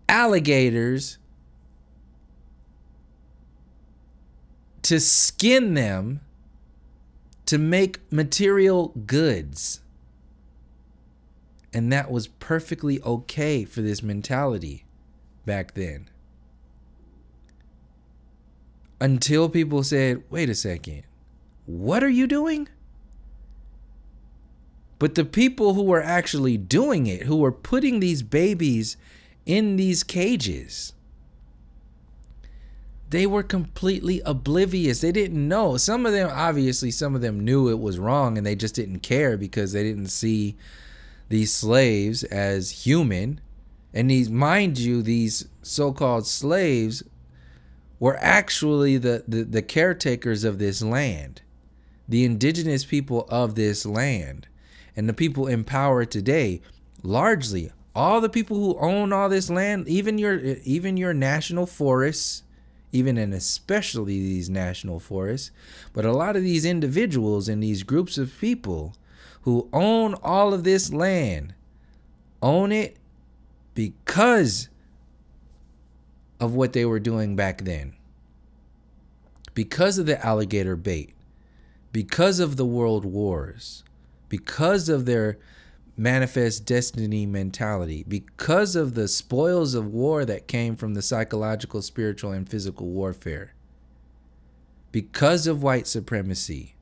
alligators to skin them to make material goods. And that was perfectly okay for this mentality back then. Until people said, wait a second, what are you doing? But the people who were actually doing it, who were putting these babies in these cages, they were completely oblivious. They didn't know. Some of them, obviously, some of them knew it was wrong and they just didn't care because they didn't see these slaves as human. And these, mind you, these so-called slaves were actually the caretakers of this land, the indigenous people of this land. And the people in power today, largely all the people who own all this land, even your national forests, even and especially these national forests, but a lot of these individuals and these groups of people who own all of this land own it because of what they were doing back then, because of the alligator bait, because of the world wars, because of their manifest destiny mentality, because of the spoils of war that came from the psychological, spiritual, and physical warfare, because of white supremacy,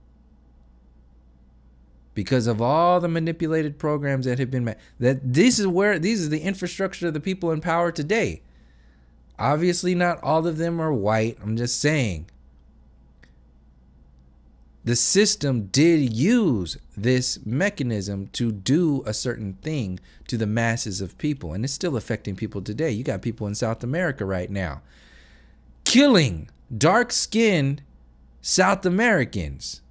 because of all the manipulated programs that have been made. These are the infrastructure of the people in power today. Obviously, not all of them are white. I'm just saying. The system did use this mechanism to do a certain thing to the masses of people, and it's still affecting people today. You got people in South America right now killing dark-skinned South Americans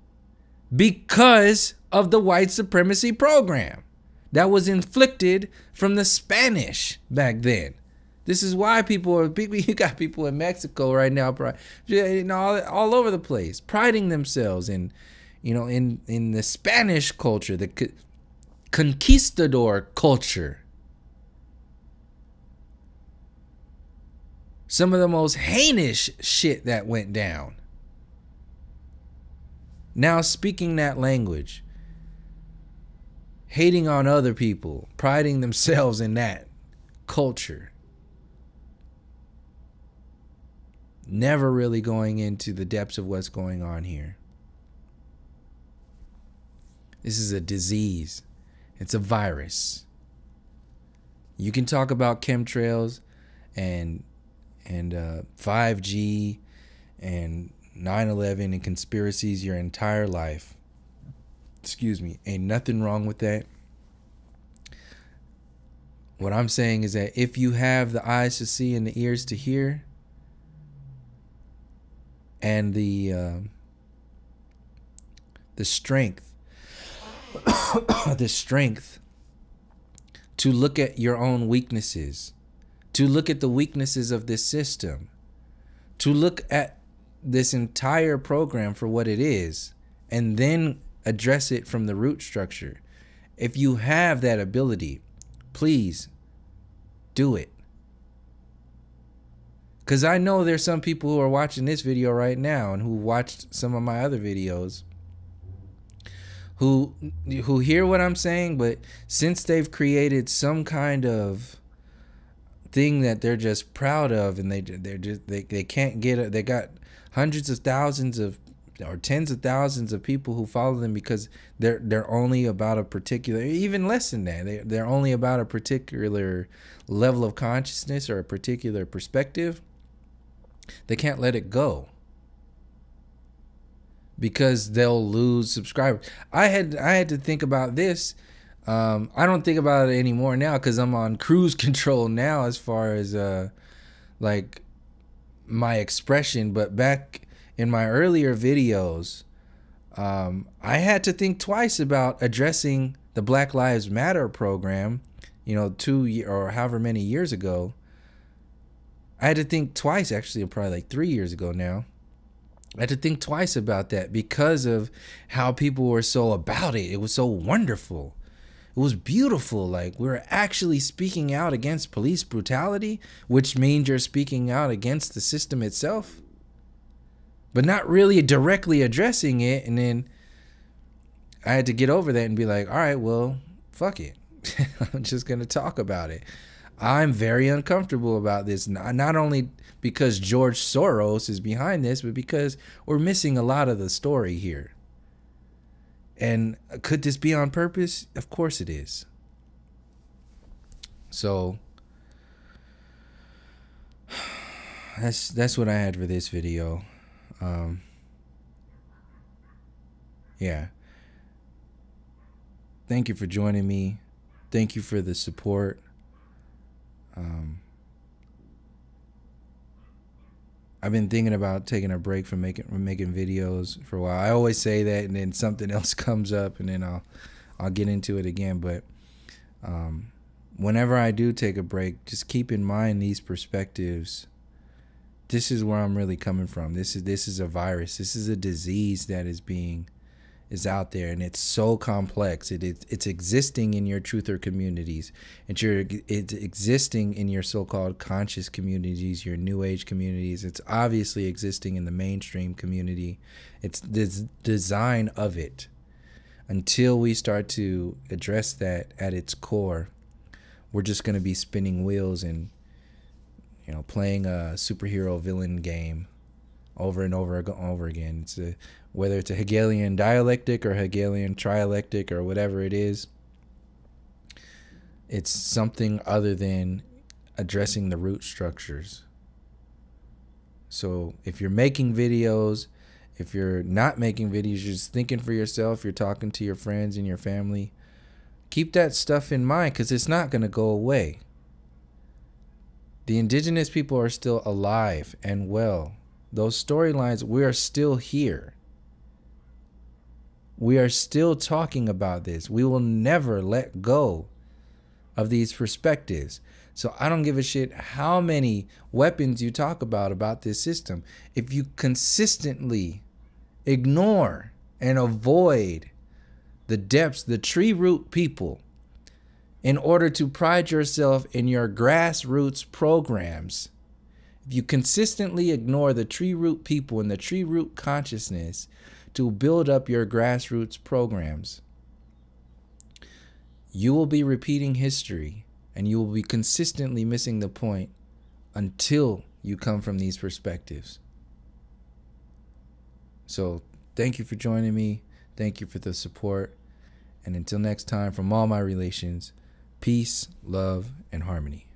because of the white supremacy program that was inflicted from the Spanish back then. This is why you got people in Mexico right now, all over the place, priding themselves in the Spanish culture, the conquistador culture. Some of the most heinous shit that went down. Now speaking that language, hating on other people, priding themselves in that culture. Never really going into the depths of what's going on here. This is a disease. It's a virus. You can talk about chemtrails and 5G and 9/11 and conspiracies your entire life. Excuse me. Ain't nothing wrong with that. What I'm saying is that if you have the eyes to see and the ears to hear, and the strength, the strength to look at your own weaknesses, to look at the weaknesses of this system, to look at this entire program for what it is, and then address it from the root structure. If you have that ability, please do it. Because I know there's some people who are watching this video right now and who watched some of my other videos who hear what I'm saying, but since they've created some kind of thing that they're just proud of, and they can't get it, they got hundreds of thousands of or tens of thousands of people who follow them because they're only about a particular, even less than that, they're only about a particular level of consciousness or a particular perspective. They can't let it go because they'll lose subscribers. I had to think about this. I don't think about it anymore now because I'm on cruise control now as far as like my expression. But back in my earlier videos, I had to think twice about addressing the Black Lives Matter program, 2 or however many years ago. I had to think twice, actually, probably like 3 years ago now. I had to think twice about that because of how people were so about it. It was so wonderful. It was beautiful. Like, we were actually speaking out against police brutality, which means you're speaking out against the system itself, but not really directly addressing it. And then I had to get over that and be like, all right, well, fuck it. I'm just going to talk about it. I'm very uncomfortable about this, not only because George Soros is behind this, but because we're missing a lot of the story here. And could this be on purpose? Of course it is. So that's what I had for this video. Yeah. Thank you for joining me. Thank you for the support. I've been thinking about taking a break from making videos for a while. I always say that, and then something else comes up, and then I'll get into it again. But whenever I do take a break, just keep in mind these perspectives. This is where I'm really coming from. This is a virus. This is a disease that is out there, and it's so complex. It's existing in your truther communities. It's existing in your so-called conscious communities, your new age communities. It's obviously existing in the mainstream community. It's the design of it. Until we start to address that at its core, we're just going to be spinning wheels and playing a superhero villain game over and over again. Whether it's a Hegelian dialectic or Hegelian trialectic or whatever it is, it's something other than addressing the root structures. So if you're making videos, if you're not making videos, you're just thinking for yourself, you're talking to your friends and your family, keep that stuff in mind, because it's not going to go away. The indigenous people are still alive and well. Those storylines, we are still here. We are still talking about this. We will never let go of these perspectives. So I don't give a shit how many weapons you talk about this system. If you consistently ignore and avoid the depths, the tree root people, in order to pride yourself in your grassroots programs, if you consistently ignore the tree root people and the tree root consciousness to build up your grassroots programs, you will be repeating history, and you will be consistently missing the point until you come from these perspectives. So thank you for joining me. Thank you for the support. And until next time, from all my relations, peace, love, and harmony.